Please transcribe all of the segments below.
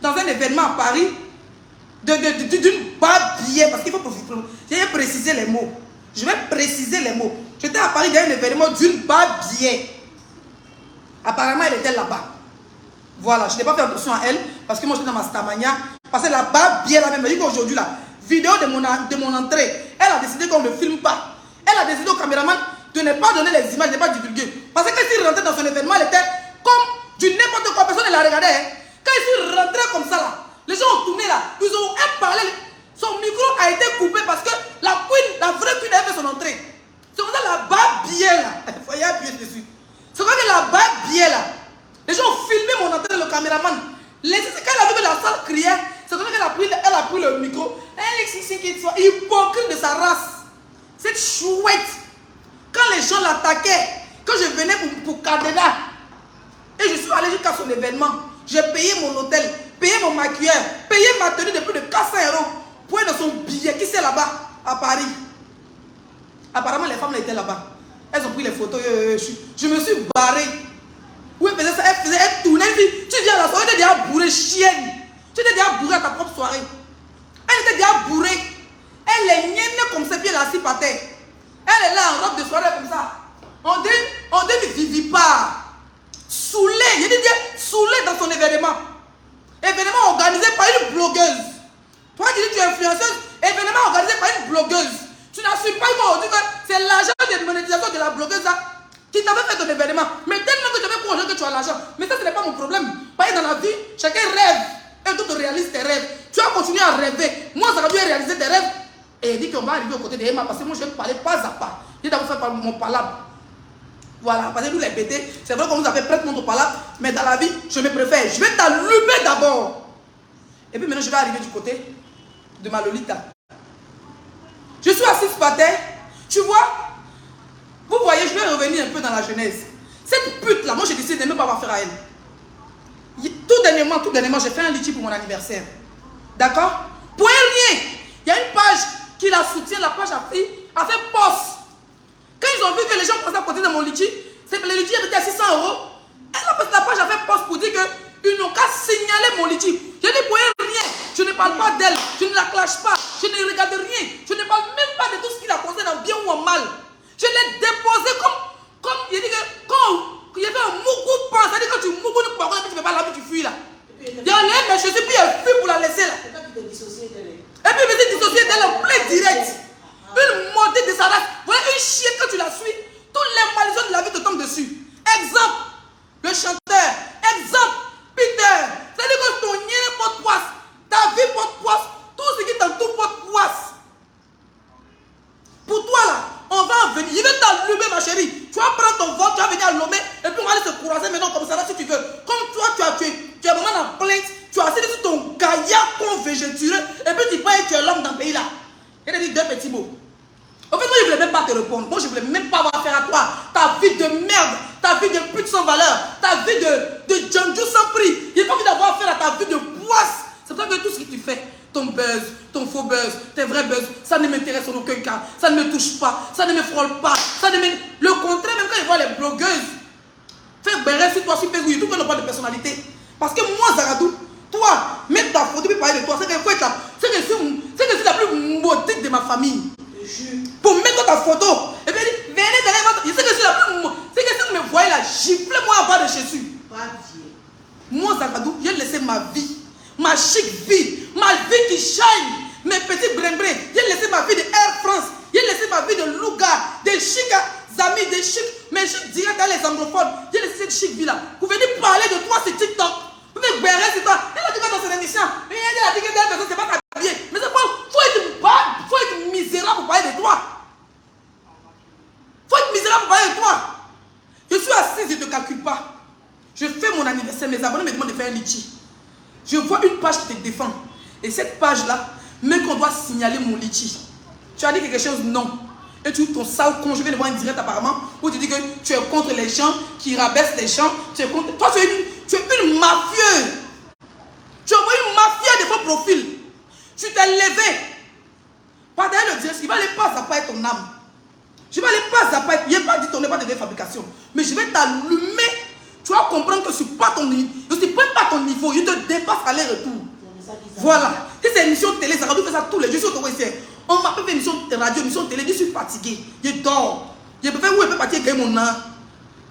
dans un événement à Paris d'une barbe billet, parce qu'il faut préciser les mots. Je vais préciser les mots. J'étais à Paris dans un événement d'une barbe billet. Apparemment, elle était là-bas. Voilà, je n'ai pas fait attention à elle, parce que moi j'étais dans ma stamania. Parce que la barbe billet là-même, elle dit qu'aujourd'hui là, vidéo de mon entrée, elle a décidé qu'on ne filme pas. Elle a décidé au caméraman de ne pas donner les images, de ne pas divulguer. Parce que s'il rentrait dans son événement, elle était comme du n'importe quoi, personne ne la regardait. Hein. Quand il rentrait comme ça là, les gens ont tourné là, ils ont parlé. Son micro a été coupé parce que la vraie queen a fait son entrée. C'est comme ça la barbe billet là. Il faut y appuyer dessus. C'est comme ça que la barbe billet là. Les gens ont filmé mon entrée, le caméraman. Quand elle a vu que la salle criait, c'est comme ça qu'elle a pris le micro. Elle est hypocrite de sa race. Cette chouette. Quand les gens l'attaquaient, quand je venais pour Cardena, et je suis allé jusqu'à son événement, j'ai payé mon hôtel, payé mon maquilleur, payé ma tenue de plus de 400 € pour être dans son billet qui c'est là-bas, à Paris. Apparemment, les femmes étaient là-bas. Elles ont pris les photos. Je me suis barré. Oui, elle tournait, elle dit, tu viens à la soirée, tu étais déjà bourrée, chienne. Tu étais déjà bourrée à ta propre soirée. Elle était déjà bourrée. Elle est nienne comme ça, puis elle est assise par terre. Elle est là en robe de soirée comme ça. On dit vivipare. Saoulée, je dis bien saoulée dans son événement. Événement organisé par une blogueuse. Toi qui dis que tu es influenceuse, événement organisé par une blogueuse. Tu n'assumes pas aujourd'hui que c'est l'argent de monétisation de la blogueuse là qui t'avait fait ton événement. Mais tellement que tu avais courageux que tu as l'argent. Mais ça, ce n'est pas mon problème. Parce que dans la vie, chacun rêve. Et d'autres réalisent tes rêves. Tu as continué à rêver. Moi, ça a dû réaliser tes rêves. Et il dit qu'on va arriver aux côtés de Emma parce que moi, je vais parler pas à pas. Je vais d'abord faire mon palabre. Voilà, parce que nous les bêtés, c'est vrai qu'on nous a fait prête notre palabre, mais dans la vie, je me préfère. Je vais t'allumer d'abord. Et puis maintenant, je vais arriver du côté de ma Lolita. Je suis assise par terre. Tu vois, vous voyez, je vais revenir un peu dans la genèse. Cette pute-là, moi, j'ai décidé de ne même pas avoir affaire à elle. Tout dernièrement, j'ai fait un litchi pour mon anniversaire. D'accord? Pour rien. Il y a une page qui la soutient, la page a fait poste. Quand ils ont vu que les gens passaient à côté de mon litchi, c'est que le litchi était à 600 €. La page a fait poste pour dire qu'ils n'ont qu'à signaler mon litchi. Je ne pour rien. Je ne parle pas d'elle. Je ne la clash pas. Je ne regarde rien. Je ne parle même pas de tout ce qui la concerne en bien ou en mal. Je l'ai déposé comme il dit que quand il y avait un mougou pan, c'est-à-dire que tu mougou ne pas, tu ne fais pas la vie, tu fuis là. Il y a un mais je suis puis elle fuit pour la laisser là. Et puis il me dit dissocier d'elle en plein direct. Une montée de sa race. Voilà une chienne que tu la suis. Toutes les maladies de la vie te tombent dessus. Exemple, le chanteur. Exemple, Peter. C'est-à-dire que ton nien porte poisse. Ta vie porte poisse. Tout ce qui t'entoure porte poisse. Pour toi là, on va en venir. Il va t'allumer ma chérie. Tu vas prendre ton ventre, tu vas venir à Lomé. Et puis on va aller se croiser maintenant comme ça là si tu veux. Comme toi tu es vraiment en plainte. Tu as assis sur ton gaillac végétureux. Et puis tu parles que tu es l'homme dans le pays là. Il a dit deux petits mots. En fait, moi, je ne voulais même pas te répondre. Moi, je ne voulais même pas avoir affaire à toi. Ta vie de merde, ta vie de pute sans valeur, ta vie de Django sans prix. Il n'y a pas envie d'avoir affaire à ta vie de poisse. C'est pour ça que tout ce que tu fais, ton buzz, ton faux buzz, tes vrais buzz, ça ne m'intéresse en aucun cas. Ça ne me touche pas, ça ne me frôle pas. Le contraire, même quand je vois les blogueuses, fais béret sur toi, sur Facebook, YouTube, qu'on n'a pas de personnalité. Parce que moi, Zaradou, toi, mettre ta photo et parler de toi, c'est que je suis la plus maudite de ma famille. Pour mettre ta photo. Et puis il dit, venez derrière votre. Je sais que je suis la plus. C'est que si vous me voyez là, giflez-moi avant de Jésus. Moi, Zagadou, j'ai laissé ma vie, ma chic vie, ma vie qui shine, mes petits brin-brin. J'ai laissé ma vie de Air France. J'ai laissé ma vie de Louga, des chics amis, des chics, mes chics directs dans les anglophones. J'ai laissé cette chic vie là. Vous venez parler de toi sur TikTok. Vous venez bérer sur toi. Elle a dit dans son émission. Mais elle a dit que telle personne, c'est pas habillé. Mais c'est quoi? Faut être misérable pour parler de toi. Faut être misérable pour parler de toi. Je suis assise, je ne te calcule pas. Je fais mon anniversaire, mes abonnés me demandent de faire un litchi. Je vois une page qui te défend. Et cette page-là, même qu'on doit signaler mon litchi. Tu as dit quelque chose, non. Et tu ton sale con, je vais le voir en direct apparemment, où tu dis que tu es contre les gens qui rabaissent les gens. Tu es contre. Toi, tu es une mafieuse. Tu es une mafia de vos profils. Tu t'es levé. Par derrière le direct, il va aller pas à pas être ton âme. Je vais aller pas à pas être. Il n'est pas dit ton n'est pas de fabrication. Mais je vais t'allumer. Tu vas comprendre que je ne suis pas ton mon niveau, je te dépasse aller-retour. Voilà. Si c'est une émission télé, ça va faire ça tous les jours. Je suis au ici. On m'a fait une émission radio, une émission télé, je suis fatigué. Je dors. Je peux faire où je peux partir gagner mon nom.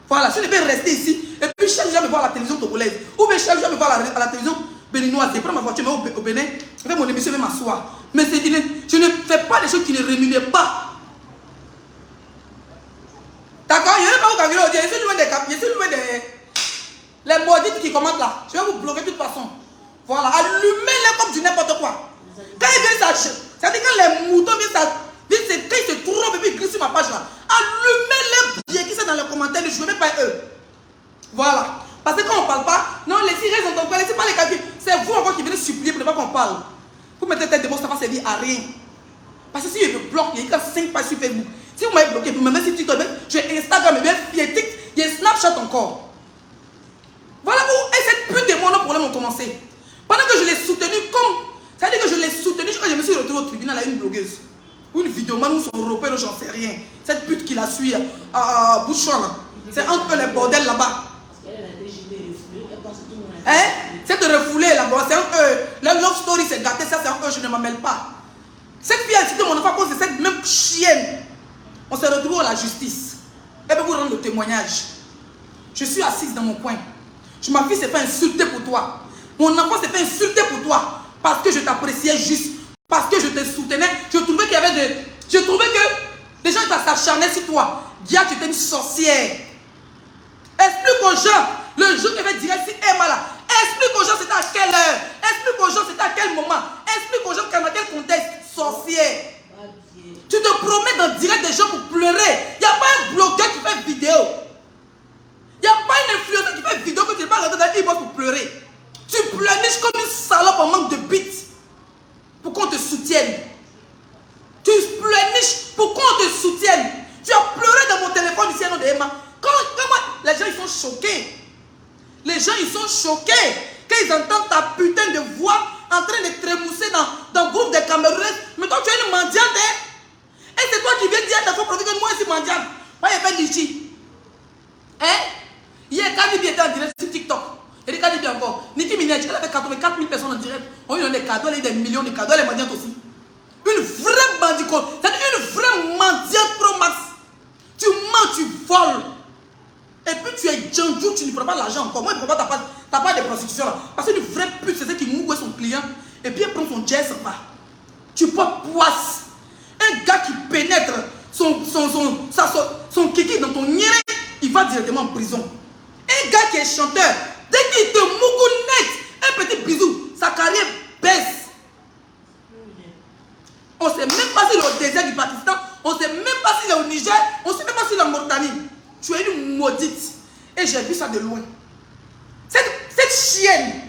Voilà, je ne peux rester ici. Et puis chaque jour, je me voir à la télévision togolaise. Ou bien chaque jour, je me voir à la télévision béninoise. Je prends ma voiture, je vais au Bénin. Je fais mon émission, je vais m'asseoir. Mais je ne fais pas des choses qui ne rémunèrent pas. D'accord? Je ne vais pas vous calculer. Je suis loin des les maudites qui commentent là. Je vais vous bloquer de toute façon. Voilà, allumez-les comme du n'importe quoi. Quand ils viennent, ça dit quand les moutons viennent, quand ils se trompent et puis ils glissent sur ma page là, allumez-les bien qui sont dans les commentaires, ne jouez même pas eux. Voilà. Parce que quand on ne parle pas, non, les filles restent dans ton coin, laissez pas les calculs. C'est vous encore qui venez supplier pour ne pas qu'on parle. Vous mettez tête de bon, ça va servir à rien. Parce que si je me bloque, il y a 5 pages sur Facebook. Si vous m'avez bloqué, vous me mettez sur TikTok, j'ai Instagram, il y a Snapchat encore. Voilà où cette pute de mon problème ont commencé. Pendant que je l'ai soutenu comme... Ça veut dire que je l'ai soutenu quand je me suis retrouvé au tribunal à une blogueuse. Ou une vidéoman ou son repère, j'en sais rien. Cette pute qui la suit à Bouchon là. C'est entre les bordels là-bas. Hein? C'est de refouler là-bas. C'est entre eux. Leur love story c'est gâté, ça c'est entre eux, je ne m'en mêle pas. Cette fille a insulté mon enfant à cause de cette même chienne. On s'est retrouvé à la justice. Elle peut vous rendre le témoignage. Je suis assise dans mon coin. Ma fille s'est fait insulter pour toi. Mon enfant s'est fait insulter pour toi. Parce que je t'appréciais juste. Parce que je te soutenais. Je trouvais qu'il y avait Je trouvais que les gens s'acharnaient sur toi. Dia, tu étais une sorcière. Explique aux gens. Le jour que je vais dire si Emma là. Explique aux gens c'était à quelle heure. Explique aux gens c'était à quel moment. Explique aux gens dans quel contexte. Sorcière. Tu te promets dans direct des gens pour pleurer. Il n'y a pas un blogueur qui fait vidéo. Il n'y a pas une influenceuse qui fait vidéo que tu ne vas pas rentrer dans l'e-box pour pleurer. Tu pleurniches comme une salope en manque de bite pour qu'on te soutienne. Tu pleurniches pour qu'on te soutienne. Tu as pleuré dans mon téléphone ici, nom de Emma. Les gens ils sont choqués. Les gens ils sont choqués quand ils entendent ta putain de voix en train de trémousser dans le groupe des Camerounais. Mais toi tu es une mendiante. Hein? Et c'est toi qui viens dire à ta fois que moi je suis mendiante. Moi il fait Nichi. Hein? Hier, Kadibi était en direct sur TikTok. Et dit Kadibi encore. Nicki Minaj, elle avait 84 000 personnes en direct. On lui donne des cadeaux, elle a eu des millions de cadeaux, elle est mendiante aussi. Une vraie bandicote. C'est-à-dire une vraie mendiante pro max. Tu mens, tu voles. Et puis tu es Django, tu ne prends pas l'argent encore. Moi, je ne prends pas ta part de prostitution là. Parce qu'une vraie pute, c'est celle qui mouille son client. Et puis elle prend son jazz pas. Tu portes poisse. Un gars qui pénètre son kiki dans ton niéré, il va directement en prison. Un gars qui est chanteur, dès qu'il te mougounette, un petit bisou, sa carrière baisse. On ne sait même pas s'il est au désert du Pakistan, on ne sait même pas s'il est au Niger, on ne sait même pas s'il est en Mauritanie. Tu es une maudite. Et j'ai vu ça de loin. Cette chienne,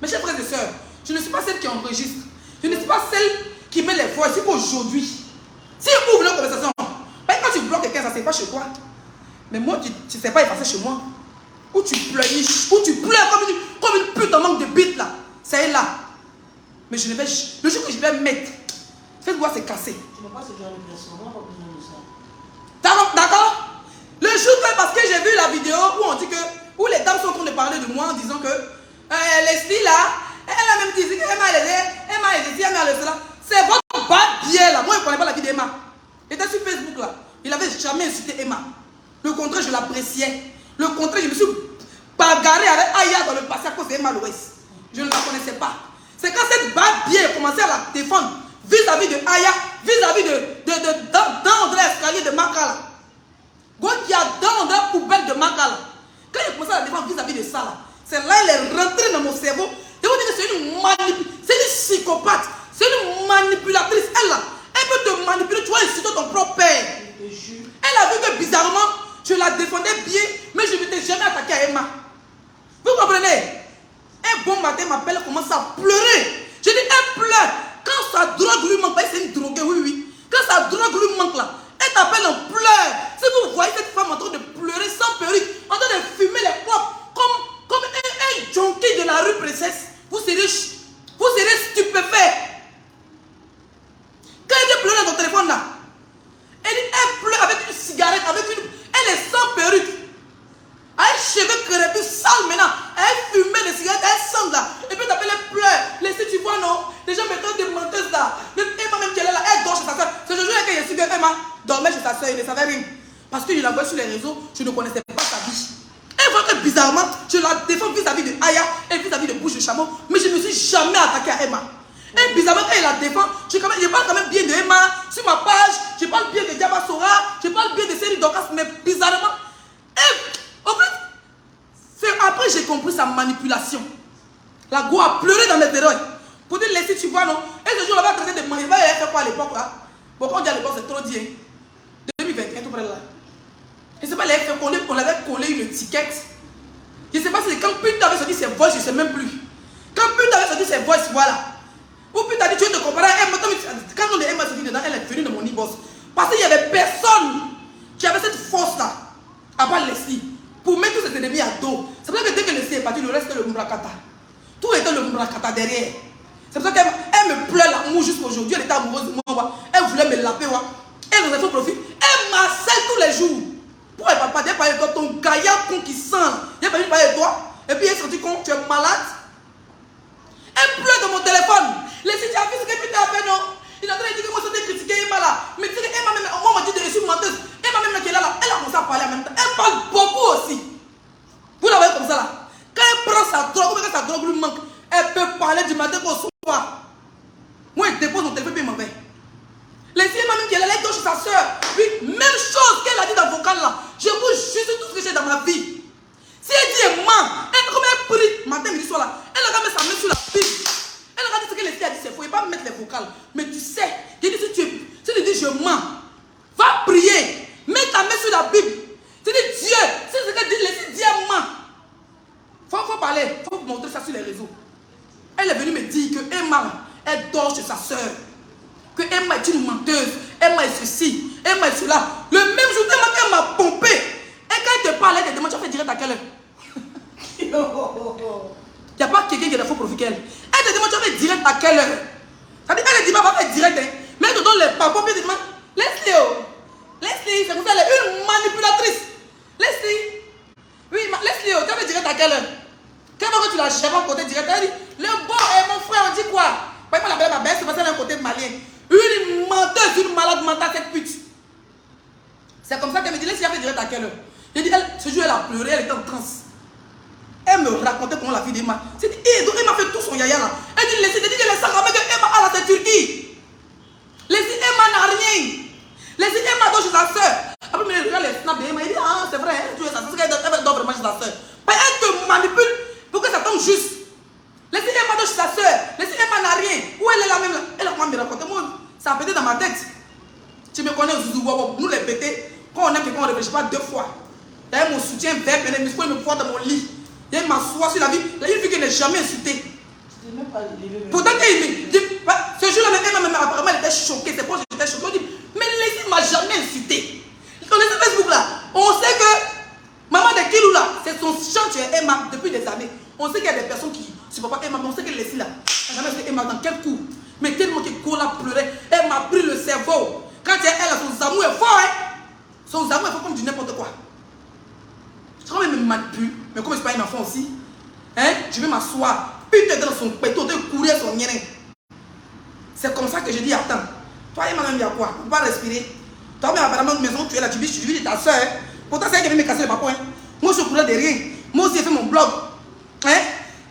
mes chers frères et sœurs, je ne suis pas celle qui enregistre. Je ne suis pas celle qui met les voix. C'est qu'aujourd'hui, si vous voulez une conversation, quand tu bloques quelqu'un, ça ne se fait pas chez toi. Mais moi, tu ne sais pas y passer chez moi. Où tu pleurniches, où tu pleures comme une pute en manque de bite là. Ça est là. Mais je ne vais. Le jour que je vais mettre, cette voix s'est cassée. Tu ne vas pas ce genre de pression, on n'a pas besoin de ça. D'accord? Le jour que, parce que j'ai vu la vidéo où on dit que, où les dames sont en train de parler de moi en disant que Leslie là, elle a même dit qu'Emma elle est là. C'est votre bas biais là. Moi je ne connais pas la vie d'Emma. Elle était sur Facebook là. Il n'avait jamais insulté Emma. Le contraire, je l'appréciais. Le contraire, je me suis bagarré avec Aya dans le passé à cause d'Emma Loès. Je ne la connaissais pas. C'est quand cette babière a commencé à la défendre vis-à-vis de Aya, vis-à-vis dans l'escalier de Makala. Qui a dans la poubelle de Makala. Quand il a commencé à la défendre vis-à-vis de ça, c'est là qu'elle est rentrée dans mon cerveau. Je vous dis que c'est une psychopathe. C'est une manipulatrice. Elle peut te manipuler. Tu vois, insulter ton propre père. Elle a vu que bizarrement, je la défendais bien, mais je ne m'étais jamais attaqué à Emma. Vous comprenez? Un bon matin, elle m'appelle, elle commence à pleurer. Je dis, elle pleure. Quand sa drogue lui manque, c'est une droguée, oui. Quand sa drogue lui manque là, elle t'appelle en pleurs. Si vous voyez cette femme en train de pleurer sans perruque, en train de fumer les clopes, comme un junkie de la rue Princesse, vous serez stupéfait. Quand elle vient pleurer dans ton téléphone là, elle pleure avec une cigarette, elle est sans perruque. Elle a les cheveux crépus, sales maintenant. Elle fumait les cigarettes, elle sent savais rien. Parce que je la voyais sur les réseaux, je ne connaissais pas sa vie. Et voilà que bizarrement, je la défends vis-à-vis de Aya et vis-à-vis de Bouche de Chameau, mais je ne me suis jamais attaqué à Emma. Et bizarrement, quand elle la défend, je parle quand même bien de Emma sur ma page, je parle bien de Diaba Sora, je parle bien de Série Dorcas, mais bizarrement, en fait, après j'ai compris sa manipulation. La go a pleuré dans mes terreurs. Pour dire, laissez, tu vois, non? Et ce jour-là, elle va traiter de manier. Elle fait quoi à l'époque, là? Bon, quand on dit à l'époque, c'est trop dit, hein. 2021, tout près là. Je ne sais pas, on l'avait collé une étiquette. Je ne sais pas si quand Pute avait sorti ses voix, je ne sais même plus. Quand Pute avait sorti ses voix, voilà. Ou Pute a dit, tu veux te comparer à Emma. Quand on est Emma sorti dedans, elle est venue de mon e-boss. Parce qu'il n'y avait personne qui avait cette force-là, à part Leslie, pour mettre tous ses ennemis à dos. C'est pour ça que dès que Leslie est parti, le reste, c'était le Mourakata. Tout était le Mourakata derrière. C'est pour ça qu'elle me pleure l'amour jusqu'aujourd'hui. Elle était amoureuse de moi. Elle voulait me laper. Elle nous a fait profit. Elle m'harcèle tous les jours. Pourquoi elle ne parle pas? Elle parle de toi, ton gaillard con qui sent. Elle parle de toi. Et puis elle se dit con, tu es malade. Elle pleure dans mon téléphone. Les filles, tu as vu ce que tu t'as fait, non? Il est en train de dire que moi, je t'ai critiqué Emma là. Mais tu sais qu'Emma même, moi, on m'a dit de réussir menteuse. Emma même qui est là, elle a commencé à parler en même temps. Elle parle beaucoup aussi. Vous la voyez comme ça là. Quand elle prend sa drogue, ou quand sa drogue lui manque, elle peut parler du matin au soir. Moi, elle dépose mon téléphone et elle m'en va. Les filles, même qui est là, elle touche sa soeur. Oui, même chose qu'elle a dit dans le vocal là. Je vous jure tout ce que j'ai dans ma vie. Si elle dit ment, elle comme elle prie, matin, midi, soir là, elle a mis sa main sur la Bible. Elle a dit ce que les filles a dit, c'est faux. Il ne faut pas mettre les vocales. Mais tu sais, je dis, si tu dis je mens, va prier. Mets ta main sur la Bible. Tu dis Dieu, c'est ce que dit les filles, Dieu ment. Faut parler, il faut montrer ça sur les réseaux. Elle est venue me dire que Emma, elle dort chez sa soeur. Que Emma est une menteuse. Emma est ceci. Emma est cela. Le même jour, elle m'a pompé. Et quand elle te parle, elle te demande, tu as fait direct à quelle heure? Il n'y a pas quelqu'un qui a des faux profils qu'elle. Elle te demande, tu as fait direct à quelle heure? Ça dit, elle ne dit pas, va faire direct. Hein. Mais elle te donne les papos, puis elle te demande, Leslie, Leslie, c'est comme ça, elle est une manipulatrice. Leslie, oui, Leslie, tu as fait direct à quelle heure? Quand tu l'as jamais à côté direct, elle dit, le bon et mon frère, on dit quoi? Pas la belle, ma belle, c'est parce qu'elle est un côté malien. Une menteuse, une malade mentale, cette pute. C'est comme ça qu'elle me dit, laisse y aller direct à quelle heure? J'ai dit, ce jour, elle a pleuré, elle était en transe. Elle me racontait comment la fille d'Emma. C'est dit, Emma fait tout son yaya là. Elle dit, laissez, les sacs avec Emma à la Turquie. Laissez, Emma n'a rien. Laissez, Emma dort chez sa soeur. Après, mais regarde les snaps d'Emma. Il dit, ah, c'est vrai, tu es ça. C'est qu'elle dort vraiment chez sa soeur. Elle te manipule pour que ça tombe juste. Laissez Emma dort chez sa soeur. Laissez Emma n'a rien. Où elle est là même là? Elle a comment me raconter? Moi, ça a pété dans ma tête. Tu me connais, nous les pétés. Quand on aime quelqu'un, on ne réfléchit pas deux fois. D'ailleurs, mon soutien vert, mes muscles, il me voit dans mon lit. Il m'assoit sur la vie. Il y a une fille qui n'est jamais insultée. Pourtant, ce jour-là, même apparemment, elle était choquée. C'est pour ça que j'étais choquée. On dit, mais Leslie ne m'a jamais insulté. Sur les Facebook là, on sait que maman de Kilou là, c'est son chantier Emma depuis des années. On sait qu'il y a des personnes qui ne supportent pas Emma, mais on sait que Leslie là, elle n'a jamais fait Emma dans quel coup. Mais tellement que Kola pleurait, elle m'a pris le cerveau. Quand elle a son amour est fort, hein. Son amour est fort comme du n'importe quoi. Je crois même me manipule, mais comme c'est pas une enfant aussi, hein, je vais m'asseoir, puis tu es dans son péto, tu courir son nien. C'est comme ça que je dis, attends, toi et madame, il y a quoi? On ne peut pas respirer. Toi, même à notre maison, tu es là, tu vis de ta soeur. Hein? Pourtant, c'est elle qui vient me casser le papou. Hein? Moi, je courais de rien. Moi aussi, j'ai fait mon blog. Hein?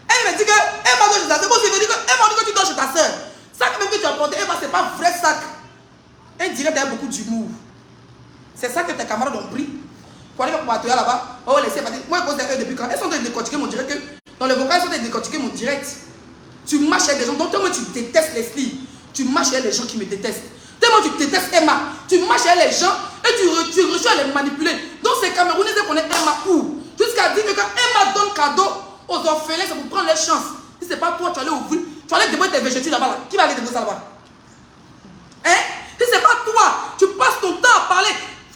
Elle me dit que, elle m'a donné ta soeur. Moi aussi, elle m'a dit que tu dors chez ta soeur. Ça même que tu as porté, Emma, c'est pas vrai sac. Elle dirait qu'il y a beaucoup d'humour. C'est ça que tes camarades ont pris. Pour aller pour battre là-bas. Oh, laissez partir. Moi, je pose eux depuis quand? Elles sont en train de décortiquer mon direct. Dans les vocales, elles sont en train de décortiquer mon direct. Tu marches avec des gens. Donc, tellement tu détestes Leslie. Tu marches avec les gens qui me détestent. Tellement tu détestes Emma. Tu marches avec les gens et tu reçois à les manipuler. Donc, ces Camerounais qu'on est Emma où? Jusqu'à dire que quand Emma donne cadeau aux orphelins, c'est pour prendre leur chance. Si c'est pas toi, tu vas aller ouvrir. Tu vas aller déposer tes végétaux là-bas. Là. Qui va aller déposer ça là-bas? Hein? Si c'est pas toi, tu passes ton temps à parler.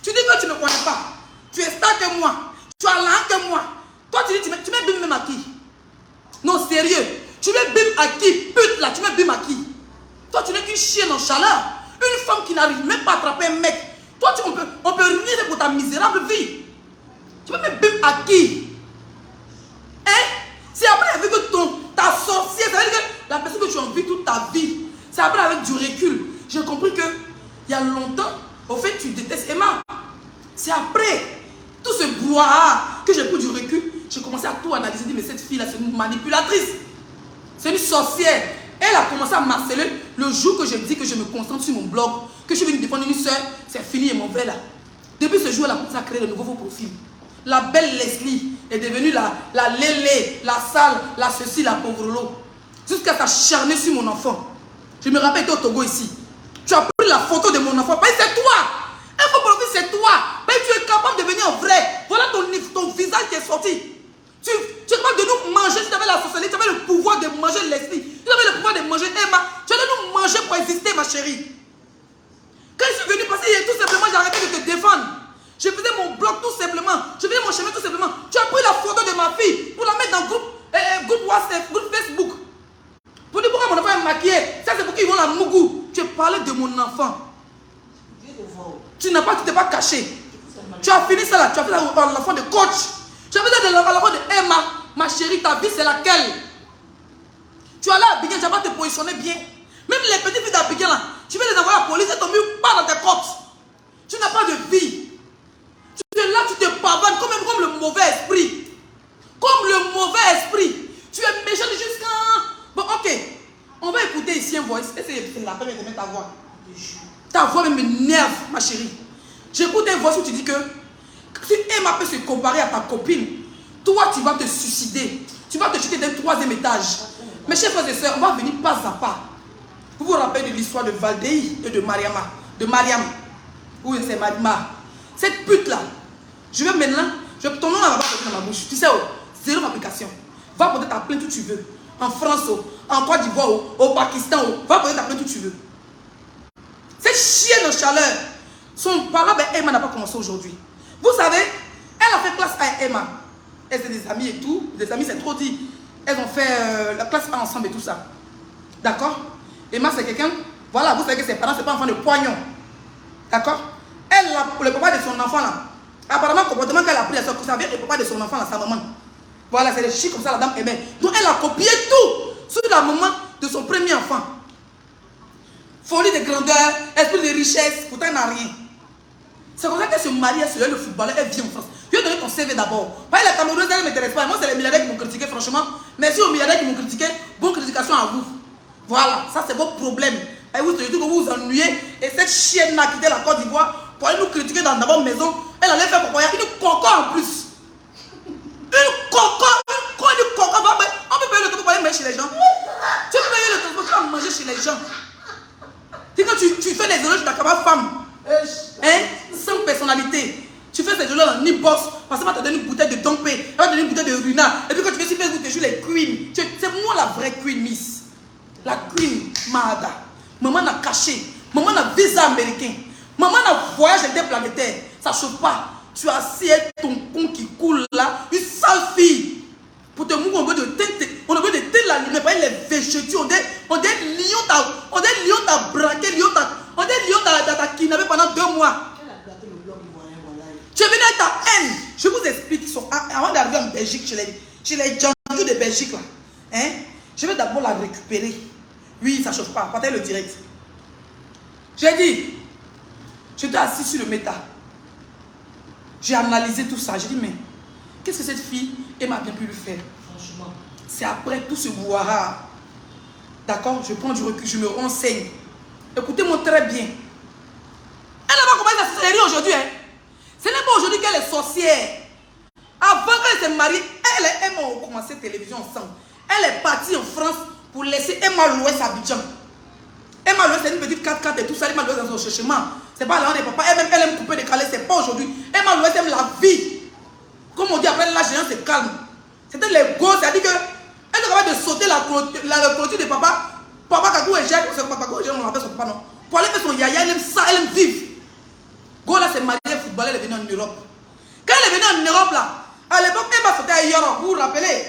Tu dis que tu ne connais pas. Tu es star que moi. Tu as l'âme que moi. Toi, tu dis, tu mets bim même à qui? Non, sérieux. Tu mets bim à qui? Pute là, tu mets bim à qui? Toi, tu n'es qu'une chienne en chaleur. Une femme qui n'arrive même pas à attraper un mec. Toi, on peut rien pour ta misérable vie. Tu mets bim à qui? Hein? C'est après avec ta sorcière, ça veut dire que la personne que tu as envie toute ta vie, c'est après avec du recul. J'ai compris que il y a longtemps, au fait, tu détestes Emma. C'est après tout ce brouhaha que j'ai pris du recul, j'ai commencé à tout analyser. Dit, mais cette fille-là, c'est une manipulatrice. C'est une sorcière. Elle a commencé à m'harceler le jour que je dis que je me concentre sur mon blog, que je suis venue défendre une soeur, c'est fini et mon vrai là. Depuis ce jour, elle a commencé à créer de nouveaux faux profils. La belle Leslie est devenue la Lélé, la sale, la ceci, la pauvre lot. Jusqu'à s'acharner sur mon enfant. Je me rappelle, tu es au Togo ici. Tu as pris la photo de mon enfant. Mais c'est toi. Un faux profil, c'est toi. Mais tu es capable de venir vrai. Voilà ton visage qui est sorti. Tu es capable de nous manger. Si tu avais la société, tu avais le pouvoir de manger Leslie. Tu avais le pouvoir de manger Emma. Tu allais nous manger pour exister, ma chérie. Quand je suis venu passer, tout simplement, j'ai arrêté de te défendre. Je faisais mon blog tout simplement. Je faisais mon chemin tout simplement. Tu as pris la photo de ma fille pour la mettre dans le groupe WhatsApp, groupe Facebook. Pour dire pourquoi mon enfant est maquillé. Ça, c'est pour qu'ils vont la mougou. Tu as parlé de mon enfant. Tu t'es pas caché. Tu as fini ça là. Tu as fait l'enfant de coach. Tu as fait ça de l'enfant de Emma. Ma chérie, ta vie, c'est laquelle? Tu as là, Abidjan, tu vas pas te positionner bien. Même les petites filles d'Abidjan là, tu veux les envoyer à la police, elles t'ont mis pas dans tes côtes. Tu n'as pas de vie. Tu es là, tu te pavanes comme le mauvais esprit. Comme le mauvais esprit. Tu es méchant jusqu'à... Bon, ok. On va écouter ici un voice. C'est la peine de mettre ta voix. Ta voix m'énerve, ma chérie. J'écoute un voice où tu dis que si Emma peut se comparer à ta copine, toi, tu vas te suicider. Tu vas te jeter d'un 3e étage. Mes chers frères et sœurs, on va venir pas à pas. Vous vous rappelez de l'histoire de Valdei et de Mariam. Oui, c'est Marima. Cette pute-là, je vais maintenant, ton nom là va pas sortir dans ma bouche. Tu sais, zéro application. Va porter ta plainte où tu veux. En France, en Côte d'Ivoire, au Pakistan, va porter ta plainte où tu veux. Cette chienne de chaleur, son parlant avec Emma n'a pas commencé aujourd'hui. Vous savez, elle a fait classe à Emma. Elle c'est des amis et tout. Des amis, c'est trop dit. Elles ont fait la classe A ensemble et tout ça. D'accord? Emma, c'est quelqu'un, voilà, vous savez que ses parents, c'est pas un enfant de poignon. D'accord? Elle, le papa de son enfant là, apparemment, le comportement qu'elle a pris, ça vient du papa de son enfant là, sa maman. Voilà, c'est des chics comme ça, la dame aimait. Donc elle a copié tout sur la maman de son premier enfant. Folie de grandeur, esprit de richesse, pourtant elle n'a rien. C'est comme ça qu'elle se marie, elle se lève le footballeur, elle vit en France. Je vais donner ton CV d'abord. Pas les Camerounaises, elle ne m'intéresse pas. Moi, c'est les milliardaires qui m'ont critiqué, franchement. Merci aux milliardaires qui m'ont critiqué. Bonne critication à vous. Voilà, ça c'est votre problème. Et vous, que vous vous ennuyez. Et cette chienne-là qui était la Côte d'Ivoire, pour aller nous critiquer dans votre maison, elle allait faire pour une coco en plus. Une coco. On peut payer le temps pour aller manger chez les gens. Tu peux payer le temps pour aller manger chez les gens. C'est quand tu fais les éloges de la cabane femme. Hein? Sans personnalité. Tu fais ces éloges en ni-boss. Parce qu'elle va te donner une bouteille de dompé. Elle va te donner une bouteille de runa. Et puis quand tu fais sur Facebook, tu joues les queens. C'est moi la vraie queen, miss. La queen Mahada. Maman a caché. Maman a visa américain. Maman a voyage interplanétaire. Ça ne chauffe pas. Tu as assis avec ton con qui coule là. Une sale fille. Pour te mourir, on veut de te la lumière. Les végétaux. On dit lion t'a braqué. On dit lion t'a kidnappé pendant 2 mois. Tu es venu avec ta haine. Je vous explique. Avant d'arriver en Belgique, chez les gens de Belgique là. Hein? Je vais d'abord la récupérer. Oui, ça ne chauffe pas. Partez le direct. J'ai dit, j'étais assis sur le méta. J'ai analysé tout ça. J'ai dit, mais qu'est-ce que cette fille, Emma a bien pu lui faire? Franchement. C'est après tout ce brouhaha. D'accord? Je prends du recul, je me renseigne. Écoutez-moi très bien. Elle n'a pas commencé sa série aujourd'hui. Hein? Ce n'est pas aujourd'hui qu'elle est sorcière. Avant qu'elle se marie, elle et Emma ont commencé la télévision ensemble. Elle est partie en France pour laisser Emma louer sa Abidjan. Emma louer c'est une petite 4x4 et tout ça. Emma louer dans son chemin. C'est pas là où des papas. Elle aime couper des calais. C'est pas aujourd'hui. Emma louer aime la vie. Comme on dit après la géance c'est calme. C'était les gosses. C'est-à-dire qu'elle est capable de sauter la clôture de papa. Papa Kagou et Jacques. C'est papa Kagou et Jacques. On l'appelle son papa non. Pour aller faire son yaya. Elle aime ça. Elle aime vivre. Go là c'est marié footballeur. Elle est venue en Europe. Quand elle est venue en Europe là. À l'époque Emma sautait à Europe. Vous vous rappelez?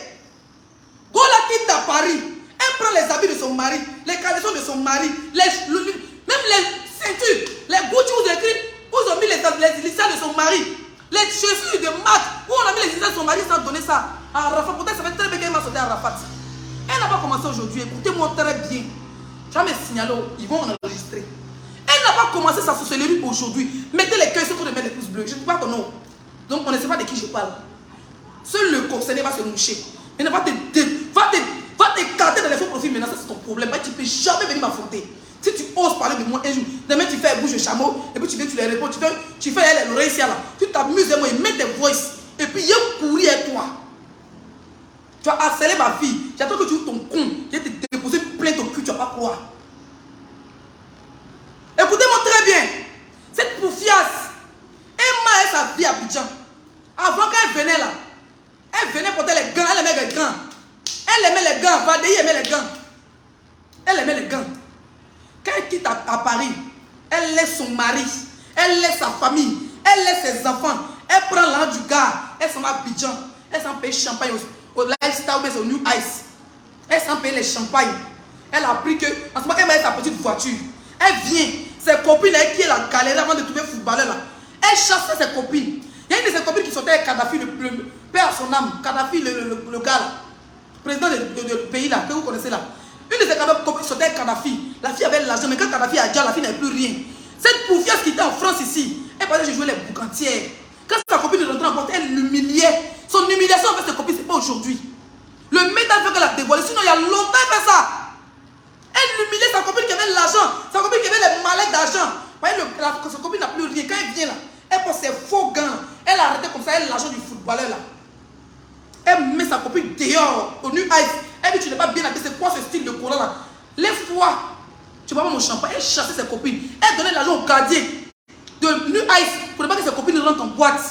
Go la quitte à Paris. Elle prend les habits de son mari, les caleçons de son mari, même les ceintures, les Gucci où ils ont mis les initiales de son mari, les chaussures de marque, où on a mis les initiales de son mari sans donner ça à Arafat. Pourtant, ça fait très bien qu'elle m'a sauté à Arafat. Elle n'a pas commencé aujourd'hui. Écoutez-moi très bien. Je vais me signaler, ils vont enregistrer. Elle n'a pas commencé sa sorcellerie aujourd'hui. Mettez les cœurs sur de mettre les pouces bleus. Je ne dis pas ton nom. Donc on ne sait pas de qui je parle. Seul le concerné va se moucher. Il ne va t'écarter dans les faux profils maintenant, ça c'est ton problème. Tu ne peux jamais venir m'affronter. Si tu oses parler de moi un jour, demain tu fais bouche de chameau, et puis tu viens, tu les réponds, tu fais l'oreille ici là. Tu t'amuses et moi, il met tes voices. Et puis il a couru à toi. Tu as harcelé ma fille. J'attends que tu ouvres ton con. Je vais te déposer une plainte au cul, tu ne vas pas croire. Écoutez-moi très bien. Cette poufiasse, Emma a sa vie à Abidjan. Avant qu'elle venait là, elle venait porter les gants, elle aimait les gants. Elle aimait les gants, Vadei aimait les gants. Elle aimait les gants. Quand elle quitte à Paris, elle laisse son mari, elle laisse sa famille, elle laisse ses enfants, elle prend l'argent du gars, elle s'en va à Abidjan, elle s'en paye champagne au Lifestyle ou au New Ice. Elle s'en paye les champagnes. Elle a appris que, en ce moment, elle m'a sa petite voiture. Elle vient, ses copines, elle qui est la galerie avant de trouver footballeur là. Elle chasse ses copines. Il y a une de ses copines qui sortait avec Kadhafi, le père à son âme. Kadhafi, le gars là, président du pays là, que vous connaissez là. Une de ses copines sortait avec Kadhafi. La fille avait l'argent, mais quand Kadhafi a dit, la fille n'avait plus rien. Cette poufiasse qui était en France ici, elle pensait que je jouais les boucantières. Quand sa copine rentrait en porte, elle l'humiliait. Son humiliation avec ses copines, ce n'est pas aujourd'hui. Le métal fait qu'elle a dévoilé, sinon il y a longtemps elle fait ça. Elle humiliait sa copine qui avait l'argent, sa copine qui avait les mallettes d'argent. Vous voyez, sa copine n'a plus rien. Quand elle vient là, elle porte ses faux gants. Elle a arrêté comme ça, elle a l'argent du footballeur là. Elle met sa copine dehors, au New Ice. Elle dit, tu n'es pas bien habillé, c'est quoi ce style de courant là? Lève-toi. Tu vois pas mon champagne. Elle chassait ses copines. Elle donnait l'argent au gardien de New Ice pour ne pas que ses copines rentrent en boîte.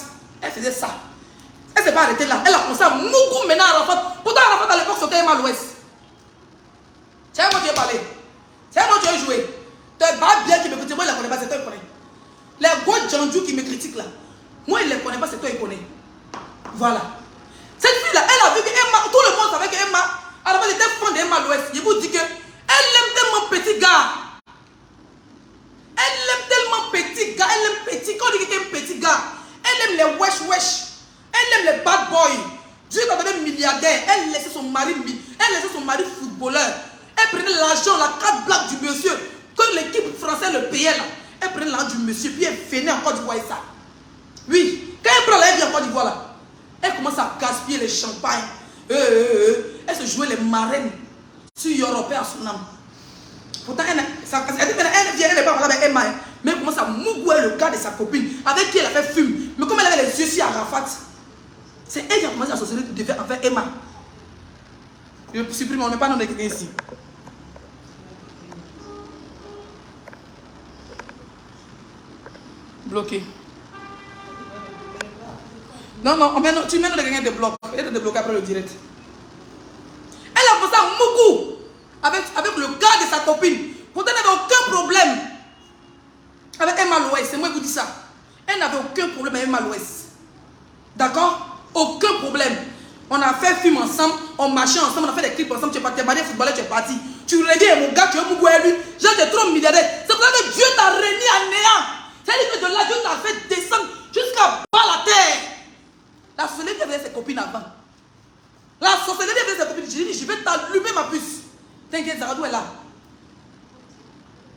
Elle faisait ça. Elle ne s'est pas arrêtée là. Elle a commencé à moukou maintenant à Arafat. Pourtant Arafat à l'époque c'était Emma l'Ouest. C'est moi qui ai parlé. C'est moi qui ai joué. Tu es pas bien qui me critique. Moi je ne les connais pas, c'est toi qui connais. Les gros Djandjou qui me critiquent là. Moi je ne les connais pas, c'est toi qui connais. Voilà. Cette fille là, elle a vu que Emma, tout le monde savait que Emma, à la base était fan d'Emma l'Ouest. Je vous dis que elle aime tellement petit gars. Elle aime tellement petit gars. Elle aime petit. Quand on dit qu'elle aime petit gars, elle aime les wesh wesh. Elle aime les bad boys. Dieu t'a donné milliardaire. Elle laissait son mari, footballeur. Elle prenait l'argent, la carte black du monsieur. Quand l'équipe française le payait là, elle prenait l'argent du monsieur. Puis elle venait en Côte d'Ivoire et ça. Oui, quand elle prend la vie en Côte d'Ivoire là, elle commence à gaspiller les champagnes. Elle se jouait les marraines sur Européen à son âme. Pourtant, elle vient, elle n'est pas avec Emma. Mais elle commence à mougouer le gars de sa copine, avec qui elle a fait fume. Mais comme elle avait les yeux sur Arafat, c'est elle qui a commencé à s'associer avec Emma. Je supprime, on ne met pas nom de quelqu'un ici. Bloqué. Non, tu mets nom de quelqu'un de bloc. Elle te débloque après le direct. Elle a commencé à mougou avec le gars de sa copine. Pourtant, elle n'avait aucun problème avec Emma l'Ouest. C'est moi qui vous dis ça. Elle n'avait aucun problème avec Emma l'Ouest. D'accord? Aucun problème. On a fait film ensemble, on marchait ensemble, on a fait des clips ensemble. Tu es parti, footballeur, tu es parti. Tu regardes mon gars, tu es mougou à lui. Genre, tu es trop milliardaire. C'est pour ça que Dieu t'a réuni à néant. C'est-à-dire que de là, Dieu t'a fait descendre jusqu'à bas la terre. La sorcellerie avait ses copines avant. La sorcellerie avait ses copines. J'ai dit, je vais t'allumer ma puce. T'inquiète, Zaradou est là.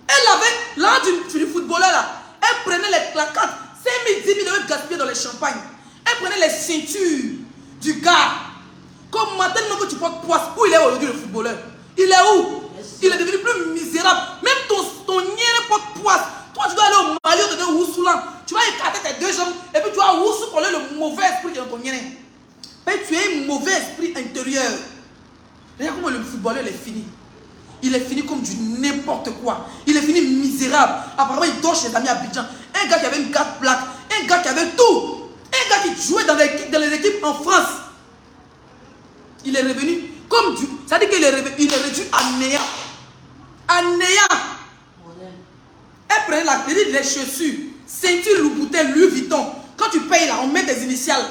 Elle avait l'argent du footballeur là. Elle prenait la carte. 5 000, 10 000 euros gaspillés dans les champagnes. Elle prenait les ceintures du gars. Comment tellement que tu portes poisse. Où il est aujourd'hui le footballeur? Il est où? Il est devenu plus misérable. Même ton nière porte poisse. Toi tu dois aller au Mali, te donner Oussoulan. Tu vas écarter tes deux jambes. Et puis tu vas Oussou pour le mauvais esprit dans ton nière. Mais tu es un mauvais esprit intérieur. Regarde comment le footballeur est fini. Il est fini comme du n'importe quoi. Il est fini misérable. Apparemment, il dort chez les amis à Abidjan. Un gars qui avait une carte plaque. Un gars qui avait tout. Un gars qui jouait dans les équipes en France. Il est revenu comme du... Ça veut dire qu'il est réduit à néant. À néant. Elle prenait les chaussures. Ceinture Louboutin, Louis Vuitton. Quand tu payes là, on met des initiales.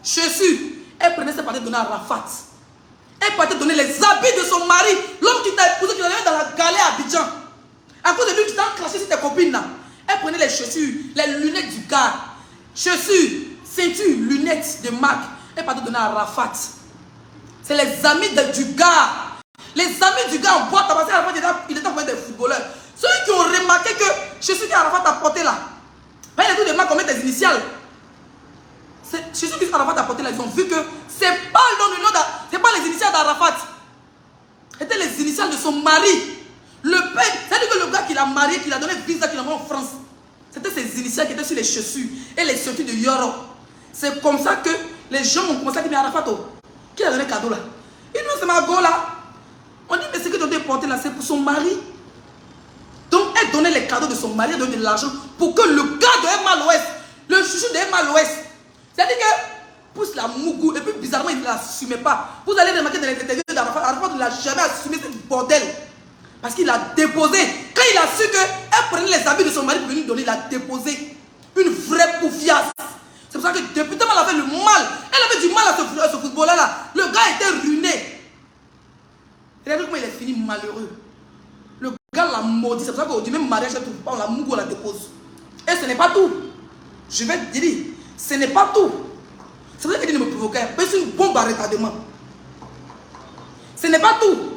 Chaussures. Elle prenait ses parties données à Rafat. Elle partait donner les habits de son mari. L'homme qui t'a épousé, qui l'avait dans la galère à Abidjan. À cause de lui, tu t'as craché sur tes copines là. Elle prenait les chaussures, les lunettes du gars. Chaussures, ceinture, lunettes de marque. Elle partait donner à Rafat. C'est les amis du gars. Les amis du gars en boîte à passer à la fin, il était en train des footballeurs. Ceux qui ont remarqué que je suis qu'Arafat a porté là. Il y a tout de mal combien tes initiales. Je suis qu'Arafat a porté là. Ils ont vu que c'est pas le nom c'est pas les initiales d'Arafat. C'était les initiales de son mari. Le père, c'est-à-dire que le gars qui l'a marié, qui l'a donné visa, qui l'a envoyé en France, c'était ses initiales qui étaient sur les chaussures et les ceintures de Yoro. C'est comme ça que les gens ont commencé à dire, mais Arafat, qui a donné cadeau là? Il nous c'est ma go là. On dit, mais ce que tu as porté là, c'est pour son mari. Donc, elle donnait les cadeaux de son mari, elle donnait de l'argent pour que le gars de Emma l'Ouest, le chouchou de Emma l'Ouest, c'est-à-dire que pousse la mougou, et puis bizarrement, il ne l'assumait pas. Vous allez remarquer dans les interviews d'Arafat, Arafat ne l'a jamais assumé ce bordel. Parce qu'il a déposé. Quand il a su qu'elle prenait les habits de son mari pour venir donner, il a déposé une vraie poufiasse. C'est pour ça que depuis tellement elle avait le mal, elle avait du mal à ce footballeur-là. Le gars était ruiné. Regardez comment il est fini malheureux. Le gars l'a maudit. C'est pour ça qu'au même mariage, on la mougou, on la dépose. Et ce n'est pas tout. Je vais te dire, ce n'est pas tout. C'est pour ça qu'il ne me provoquait. C'est une bombe à retardement. Ce n'est pas tout.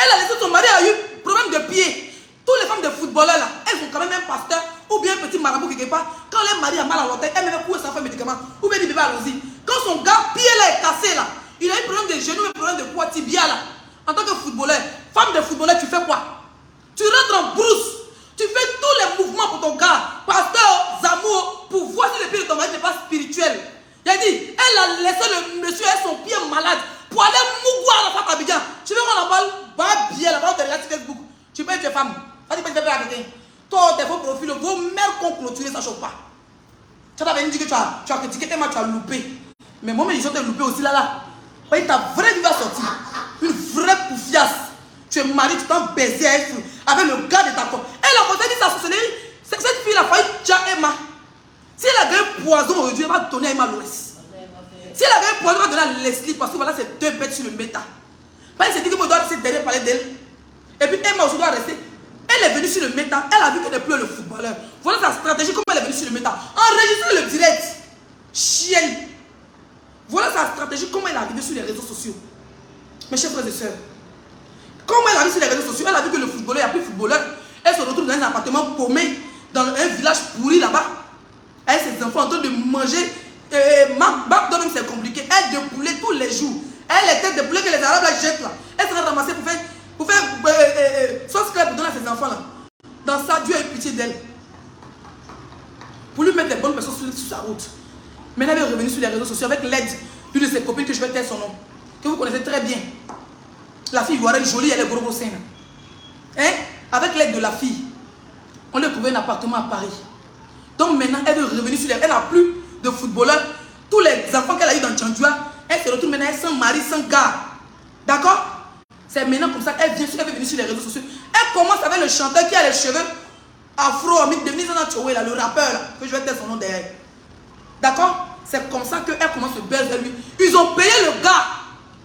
Elle a laissé son mari a eu problème de pied. Toutes les femmes de footballeurs là, elles ont quand même un pasteur ou bien un petit marabout quelque part. Quand leur mari a mal à l'orteil, elle même courir sans faire médicament. Ou bien dit bébé allons-y. Quand son gars pied là est cassé là, il a eu problème de genoux, un problème de poids tibia là. En tant que footballeur, femme de footballeur, tu fais quoi? Tu rentres en brousse. Tu fais tous les mouvements pour ton gars. Pasteur, Zamour, pour voir si le pied de ton mari n'est pas spirituel. Il a dit, elle a laissé le monsieur avec son pied malade pour aller mougou à la femme Abidjan. Tu veux qu'on en parle? Va bien, la parole de regarde sur Facebook. Tu peux être une femme. Ça tu peux te faire arrêter. Toi, tes faux profils, vos mères qu'on clôturé, ça ne choque pas. Tu as venu dire que tu as critiqué Emma, tu as loupé. Mais moi, ils ont été loupés aussi là. Oui, ta vraie vie va sortir. Une vraie poufiasse. Tu es marié, tu t'en baisé avec le gars de ta femme. Elle a commencé à dire sa sorcellerie. Cette fille a failli tuer Emma. Si elle a gagné poison aujourd'hui, elle va donner à Emma l'Ouest. Si elle a gagné poison, elle va donner à Leslie. Parce que voilà, c'est deux bêtes sur le méta. Elle s'est dit que moi, je dois rester derrière parler d'elle. Et puis Emma aussi doit rester. Elle est venue sur le méta. Elle a vu qu'elle n'est plus le footballeur. Voilà sa stratégie, comment elle est venue sur le méta. Enregistrez le direct. Chienne. Voilà sa stratégie, comment elle est arrivée sur les réseaux sociaux. Mes chers frères et sœurs. Comment elle est arrivée sur les réseaux sociaux. Elle a vu que le footballeur, il n'y a plus de footballeur. Elle se retrouve dans un appartement paumé, dans un village pourri là-bas. Elle, ses enfants en train de manger. McDonald's, c'est compliqué. Elle dépoulait tous les jours. Elle était dépoulée que les Arabes la jettent là. Elle sera ramassée pour faire sauce claire pour donner à ses enfants là. Dans ça, Dieu a eu pitié d'elle. Pour lui mettre les bonnes personnes sur sa route. Maintenant, elle est revenue sur les réseaux sociaux avec l'aide d'une de ses copines que je vais taire son nom. Que vous connaissez très bien. La fille ivoirienne jolie, elle est gros sein. Hein? Avec l'aide de la fille, on lui a trouvé un appartement à Paris. Donc maintenant, elle est revenue sur les... Elle n'a plus de footballeurs. Tous les enfants qu'elle a eu dans Tchandjoua, elle se retrouve maintenant sans mari, sans gars. D'accord? C'est maintenant comme ça qu'elle vient, elle est venue sur les réseaux sociaux. Elle commence avec le chanteur qui a les cheveux afro, de mise en Tchoué, le rappeur là, que je vais taire son nom derrière. D'accord? C'est comme ça qu'elle commence le buzz de lui. Ils ont payé le gars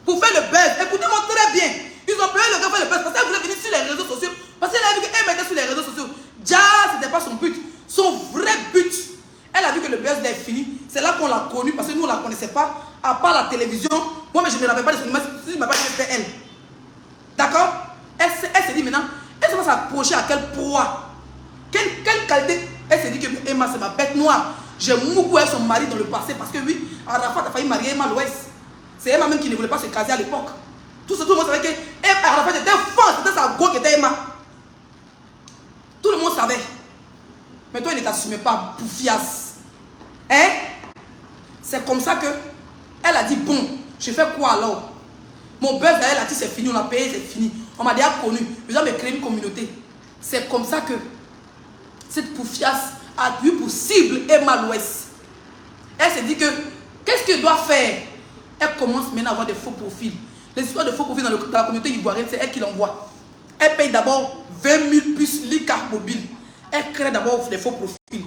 pour faire le buzz. Écoutez-moi très bien. Ils ont payé le gars pour faire le buzz parce qu'elle voulait venir sur les réseaux sociaux. Parce qu'elle a vu qu'elle mettait sur les réseaux sociaux. Déjà, ce n'était pas son but. Son vrai but. Elle a vu que le buzz est fini. C'est là qu'on l'a connue parce que nous, on ne la connaissait pas. À part la télévision, moi, mais je ne l'avais pas de son numéro. Si je ne m'avais pas dit que c'était elle. D'accord? Elle s'est dit maintenant, elle va s'approcher à quel poids? Quelle qualité? Elle s'est dit que Emma, c'est ma bête noire. J'ai beaucoup avec son mari dans le passé parce que oui, Arafat a failli marier Emma l'Ouest. C'est Emma même qui ne voulait pas se caser à l'époque. Tout le monde savait que Arafat était fort, c'était sa go qui était Emma. Tout le monde savait. Mais toi, il ne t'assumait pas, bouffiasse. Hein? C'est comme ça que elle a dit, bon, je fais quoi alors? Mon buzz, elle a dit, c'est fini, on a payé, c'est fini. On m'a déjà connu. Je dois me créer une communauté. C'est comme ça que cette bouffiasse a eu pour cible Emma l'Ouest. Elle s'est dit que, qu'est-ce qu'elle doit faire? Elle commence maintenant à avoir des faux profils. Les histoires de faux profils dans la communauté ivoirienne, c'est elle qui l'envoie. Elle paye d'abord 20 000 puces l'e-carte mobile. Elle crée d'abord des faux profils.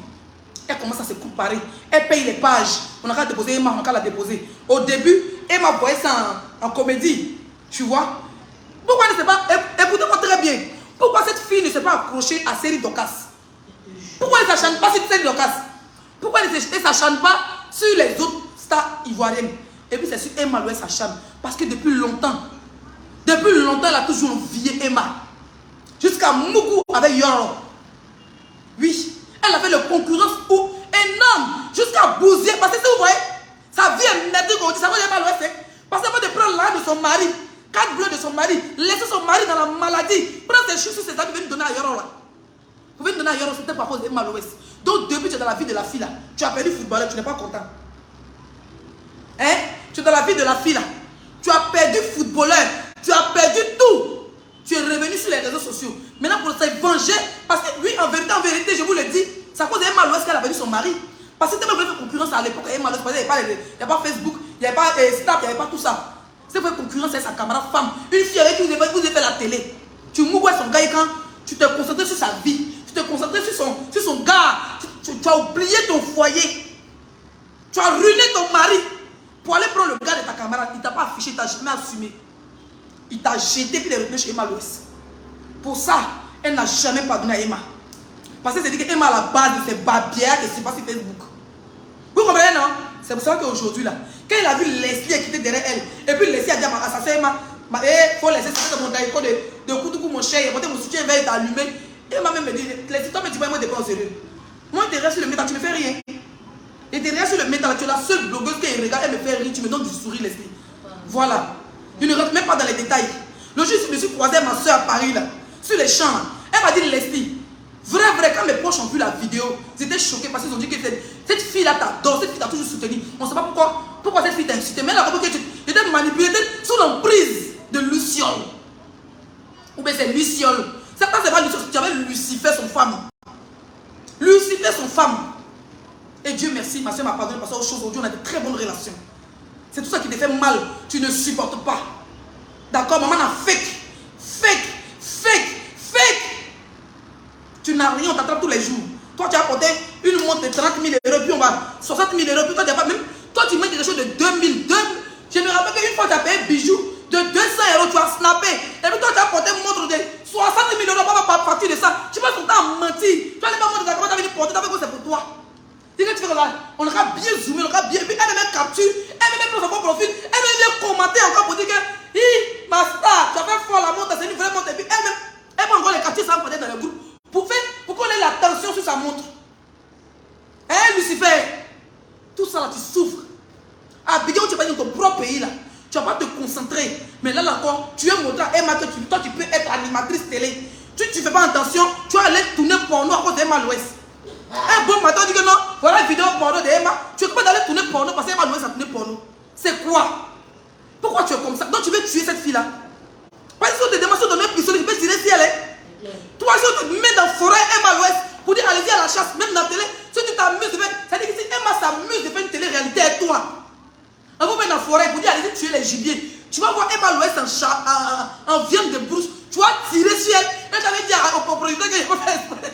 Elle commence à se comparer. Elle paye les pages. On a qu'à déposer Emma, on a qu'à la déposer. Au début, Emma voyait ça en comédie. Tu vois? Pourquoi elle ne s'est pas... Écoutez-moi très bien. Pourquoi cette fille ne s'est pas accrochée à Série Docas? Pourquoi elle ne s'acharne pas sur Série Docas? Pourquoi elle ne s'acharne pas sur les autres stars ivoiriennes? Et puis c'est sur Emma l'Ouest s'acharne. Parce que depuis longtemps, elle a toujours envié Emma. Jusqu'à Moukou avec Yoro. Oui. Elle avait le concurrence énorme. Jusqu'à bousiller. Parce que si vous voyez, sa vie est merdique. On dit ça va mal à l'ouest. Parce qu'elle va prendre l'argent de son mari. 4 bleus de son mari. Laisser son mari dans la maladie. Prendre ses chutes sur ses amis. Venir donner à Yoro là. Vous venez donner à Yoro. C'était par cause de mal à l'ouest. Donc depuis tu es dans la vie de la fille là. Tu as perdu footballeur. Tu n'es pas content. Hein? Tu es dans la vie de la fille là. Tu as perdu footballeur. Tu as perdu tout. Tu es revenu sur les réseaux sociaux. Maintenant pour se venger. Parce que lui en vérité, je vous le dis. C'est à cause d'Emma Loès qu'elle a perdu son mari. Parce que tellement voulait faire concurrence à l'époque. Emma Loès, il n'y avait pas Facebook, il n'y avait pas Snap, il n'y avait pas tout ça. C'est pour faire concurrence avec sa camarade femme. Une fille avec qui vous avez fait la télé. Tu mourrais son gars et quand tu te concentrais sur sa vie. Tu te concentrais sur son gars. Tu as oublié ton foyer. Tu as ruiné ton mari. Pour aller prendre le gars de ta camarade, il ne t'a pas affiché, il ne t'a jamais assumé. Il t'a jeté puis il est revenu chez Emma Loès. Pour ça, elle n'a jamais pardonné à Emma. Parce que c'est dit qu'Emma à la base de ses babières qui se passe sur Facebook. Vous comprenez, non? C'est pour ça qu'aujourd'hui, là, quand il a vu Leslie qui était derrière elle, et puis Leslie a dit à sa soeur Emma, il faut laisser ça mon daïko de Koutoukou, mon cher, il mon soutien va être allumé. Emma même me dit, Leslie, toi, mais tu vas moi des pas au sérieux. Moi, je te reste sur le métal, tu ne me fais rien. Et tu restes sur le métal, tu es la seule blogueuse qui regarde, elle me fait rire, tu me donnes du sourire, Leslie. Voilà. Je ne rentre même pas dans les détails. Le jour où je me suis croisé ma soeur à Paris, là, sur les champs, elle m'a dit, Leslie, vrai, quand mes proches ont vu la vidéo, ils étaient choqués parce qu'ils ont dit que cette fille-là t'adore, cette fille t'a toujours soutenu. On ne sait pas pourquoi cette fille t'a insulté. Mais elle a compris que tu étais manipulé, sous l'emprise de Luciole. Ou bien c'est Luciole. C'est pas Luciole, tu avais Lucifer, son femme. Lucifer, son femme. Et Dieu merci, ma soeur m'a pardonné parce qu'aujourd'hui on a de très bonnes relations. C'est tout ça qui te fait mal, tu ne supportes pas. D'accord, maman a fake. Tu n'as rien, on t'attrape tous les jours. Toi, tu as apporté une montre de 30 000 euros, puis on va 60 000 euros, puis toi, tu n'as pas même. Toi, tu mets quelque chose de 2000. Je me rappelle qu'une fois, tu as payé un bijou de 200 euros, tu as snappé. Et puis toi, tu as apporté une montre de 60 000 euros, pas partir de ça. Tu passes ton temps à mentir. Tu as les montres de ta caméra, tu as venu porter, tu as fait que c'est pour toi. Dis que tu fais là, on aura bien zoomé, on aura bien. Puis elle me capture, elle me met sur son profil, elle me vient commenter encore pour dire que, ma star, tu as fait fort la montre, c'est une vraie montre. Et puis elle va encore les capturer, ça va peut-être dans le groupe. Pour qu'on ait l'attention sur sa montre. Hein, Lucifer? Tout ça là, tu souffres. À Bidjan, tu vas dans ton propre pays là. Tu vas pas te concentrer. Mais là encore, tu es montré à Emma que toi tu peux être animatrice télé. Tu ne fais pas attention, tu vas aller tourner porno à cause d'Emma Loès. Un bon matin, on dit que non, voilà une vidéo porno d'Emma. Tu es capable d'aller tourner porno parce qu'Emma Loès a tourné porno. C'est quoi? Pourquoi tu es comme ça? Donc tu veux tuer cette fille là? Parce que si on te demande, si on te donne un pistolet, tu peux tirer si elle est. Toi, si on te met dans la forêt Emma Loès pour dire allez-y à la chasse, même dans la télé, si tu t'amuses de faire, ça dit que si Emma s'amuse de faire une télé-réalité avec toi, on vous met dans la forêt pour dire allez-y tuer les gibiers. Tu vas voir Emma Loès en viande de brousse, tu vas tirer sur elle, et tu vas dire au propriétaire que je peux faire exprès.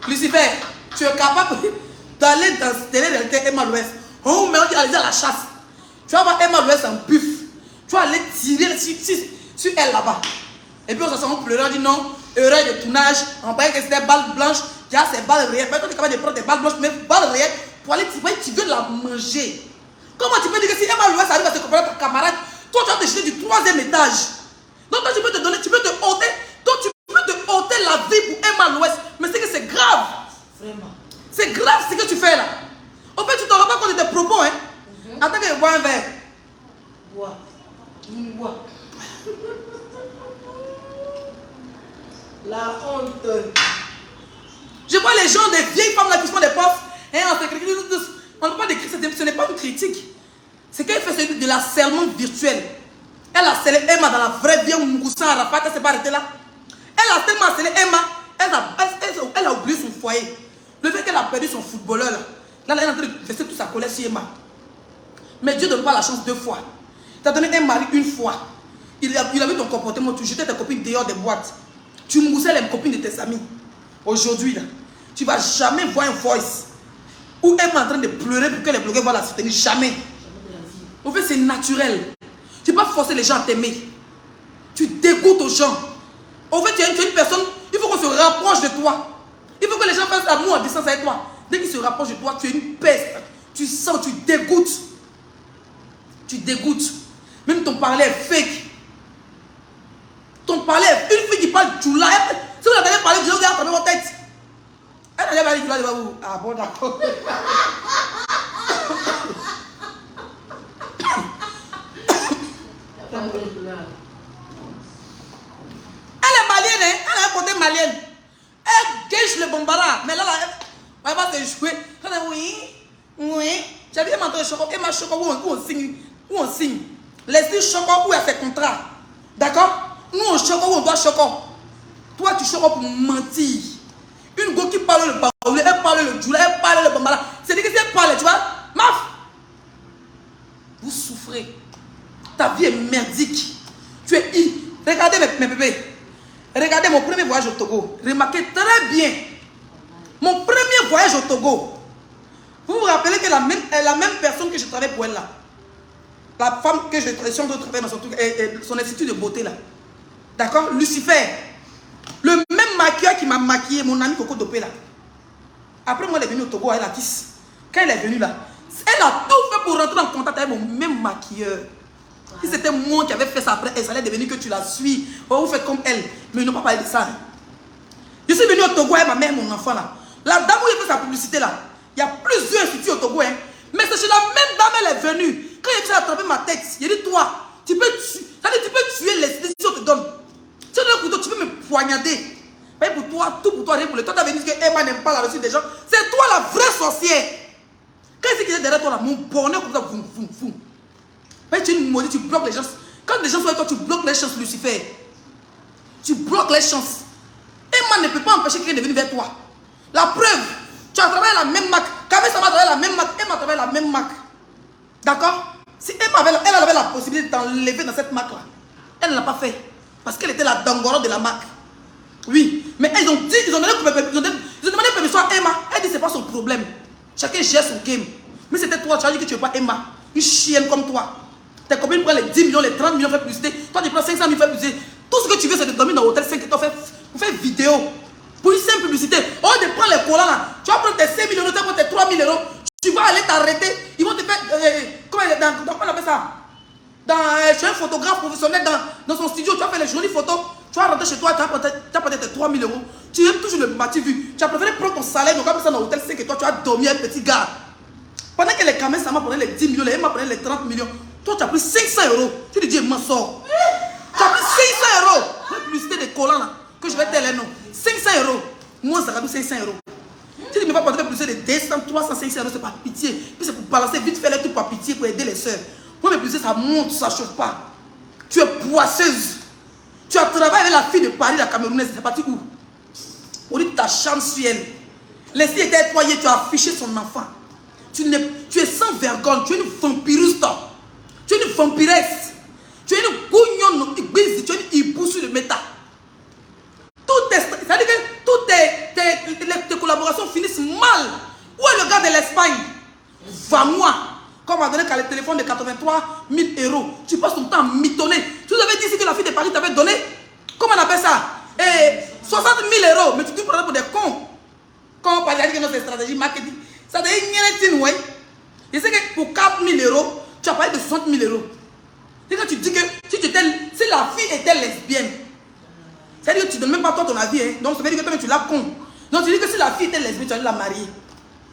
Lucifer, tu es capable d'aller dans cette télé-réalité Emma Loès. On vous met, on dit allez-y à la chasse. Tu vas voir Emma Loès en buff. Tu vas aller tirer sur elle là-bas. Et puis on s'en pleurer, on dit non, erreur de tournage. On paraît que c'était balle blanche, il y a ces balles réelles. Toi tu es capable de prendre des balles blanches, mais balles réelles pour aller tirer, tu veux la manger. Comment tu peux dire que si Emma Loès arrive à se comparer à ta camarade, toi tu vas te jeter du 3e étage. Donc toi tu peux te donner, tu peux te ôter, toi tu peux te ôter la vie pour Emma Loès. Mais c'est que c'est grave. Vraiment. C'est grave ce que tu fais là. En fait, tu ne te rends pas compte de tes propos, hein? Attends que je bois un verre. Bois. Bois. La honte. Je vois les gens, des vieilles femmes là qui font des profs. Et on ne peut pas décrire, ce n'est pas une critique. C'est qu'elle fait de l'harcèlement virtuel. Elle a harcelé Emma dans la vraie vie, Moukoussan Arafat, elle ne s'est pas arrêtée là. Elle a tellement harcelé Emma, elle a oublié son foyer. Le fait qu'elle a perdu son footballeur là. Là, elle est en train de verser toute sa colère sur Emma. Mais Dieu ne donne pas la chance 2 fois. Tu as donné un mari 1 fois. Il a vu ton comportement, tu jetais tes copines dehors des boîtes. Tu moussais les copines de tes amis. Aujourd'hui, là, tu ne vas jamais voir un voice où Emma est en train de pleurer pour que les blogueurs vont la soutenir. Jamais. En fait, c'est naturel. Tu ne peux pas forcer les gens à t'aimer. Tu dégoûtes aux gens. En fait, tu es une personne, il faut qu'on se rapproche de toi. Il faut que les gens fassent l'amour à distance avec toi. Dès qu'ils se rapprochent de toi, tu es une peste. Tu sens, tu dégoûtes. Tu dégoûtes. Même ton parler est fake. Ton parler est une fille qui parle Djoula. Si vous entendez parler Djoula, vous allez attraper votre tête. Elle n'allait pas dire Djoula, vous. Ah bon, d'accord. Elle est malienne, hein? Elle a un côté malienne. Elle gâche le bombara. Mais là, elle va se jouer. Elle dit oui, oui. J'avais demandé au choco. Et ma choco, où on signe. Laissez choco où il y a ses contrats. D'accord? Nous, on choco où on doit choco. Toi, tu choco pour mentir. Une go qui parle le baoulé, elle parle le djoula, elle parle le bombara. C'est-à-dire que si elle parle, tu vois, maf. Vous souffrez. Ta vie est merdique. Tu es Regardez mes bébés. Regardez mon premier voyage au Togo. Remarquez très bien. Mon premier voyage au Togo. Vous vous rappelez que la même personne que je travaille pour elle là. La femme que je travaille dans son institut de beauté là. D'accord? Lucifer. Le même maquilleur qui m'a maquillé, mon ami Coco Dopé là. Après moi, elle est venue au Togo, elle a 10. Quand elle est venue là, elle a tout fait pour rentrer en contact avec mon même maquilleur. Si c'était moi qui avais fait ça après, ça allait devenir que tu la suis. Oh, vous faites comme elle. Mais ils n'ont pas parlé de ça. Je suis venu au Togo avec ma mère et mon enfant là. La dame où il fait sa publicité là, il y a plusieurs instituts au Togo. Hein. Mais c'est chez la même dame, elle est venue. Quand il a attrapé ma tête, il a dit toi, tu peux tuer les décisions que je te donne. Si tu donnes un couteau, tu peux me poignarder. Mais pour toi, tout pour toi, rien pour le temps. Tu avais dit que Emma n'aime pas la reçue des gens. C'est toi la vraie sorcière. Quand c'est qui est derrière toi là, mon bonheur comme ça, boum, boum, boum. Mais tu es une maudite, tu bloques les gens. Quand les gens sont avec toi, tu bloques les chances, Lucifer. Tu bloques les chances. Emma ne peut pas empêcher quelqu'un de venir vers toi. La preuve, tu as travaillé la même marque. Kaveh Sama a travaillé la même marque. Emma a travaillé la même marque. D'accord? Si Emma avait, elle avait la possibilité de t'enlever dans cette marque-là, elle ne l'a pas fait. Parce qu'elle était la dangoro de la marque. Oui. Mais ils ont dit, ils ont demandé permission à Emma. Elle dit c'est pas son problème. Chacun gère son game. Mais c'était toi, tu as dit que tu n'es pas Emma. Une chienne comme toi. Tes copines prennent les 10 millions, les 30 millions, fait publicité. Toi, tu prends 500 000, fait publicité. Tout ce que tu veux, c'est de dormir dans l'hôtel 5 étoiles, pour faire vidéo. Pour une simple publicité. Oh, de prendre les collants là. Tu vas prendre tes 5 000 euros, tu vas prendre tes 3 000 euros. Tu vas aller t'arrêter. Ils vont te faire. Comment on appelle ça? Tu es un photographe professionnel dans son studio. Tu vas faire les jolies photos. Tu vas rentrer chez toi, tu vas prendre tes 3 000 euros. Tu aimes toujours le mati vu. Tu as préféré prendre ton salaire, donc comme ça dans l'hôtel 5 étoiles, tu vas dormir un petit gars. Pendant que les Kaveh Sama prenaient les 10 millions, les Emma prenaient les 30 millions. Toi, tu as pris 500 euros. Tu te dis, m'en sors. Tu as pris 500 euros. La publicité des collants là, que je vais te les noms. 500 euros. Moi, ça coûte 500 euros. Tu ne peux pas prendre la publicité de 200, 300, 500 euros, c'est pas pitié. Puis c'est pour balancer vite faire les trucs par pitié pour aider les soeurs. Moi, mes publicités, ça monte, ça ne chauffe pas. Tu es poisseuse. Tu as travaillé avec la fille de Paris, la Camerounaise. C'est parti où? On dit ta chance sur elle. Les filles étaient étoilées, tu as affiché son enfant. Tu es sans vergogne, tu es une vampireuse. Tu es une vampiresse. Tu es une gougnonne, tu es une hibou sur le méta. C'est-à-dire que toutes tes collaborations finissent mal. Où est le gars de l'Espagne? Va-moi. Quand on m'a donné le téléphone de 83 000 euros, tu passes ton temps à mitonner. Tu nous avais dit ici que la fille de Paris t'avait donné, comment on appelle ça? 60 000 euros, mais tu te prends pour des cons. Quand on parle de notre stratégie marketing, ça devient une ouais. Je sais que pour 4 000 euros, tu as parlé de 60 000 euros. C'est quand tu dis que si la fille était lesbienne, c'est-à-dire que tu ne donnes même pas toi ton avis, hein. Donc ça veut dire que toi tu l'as con. Donc tu dis que si la fille était lesbienne, tu allais la marier.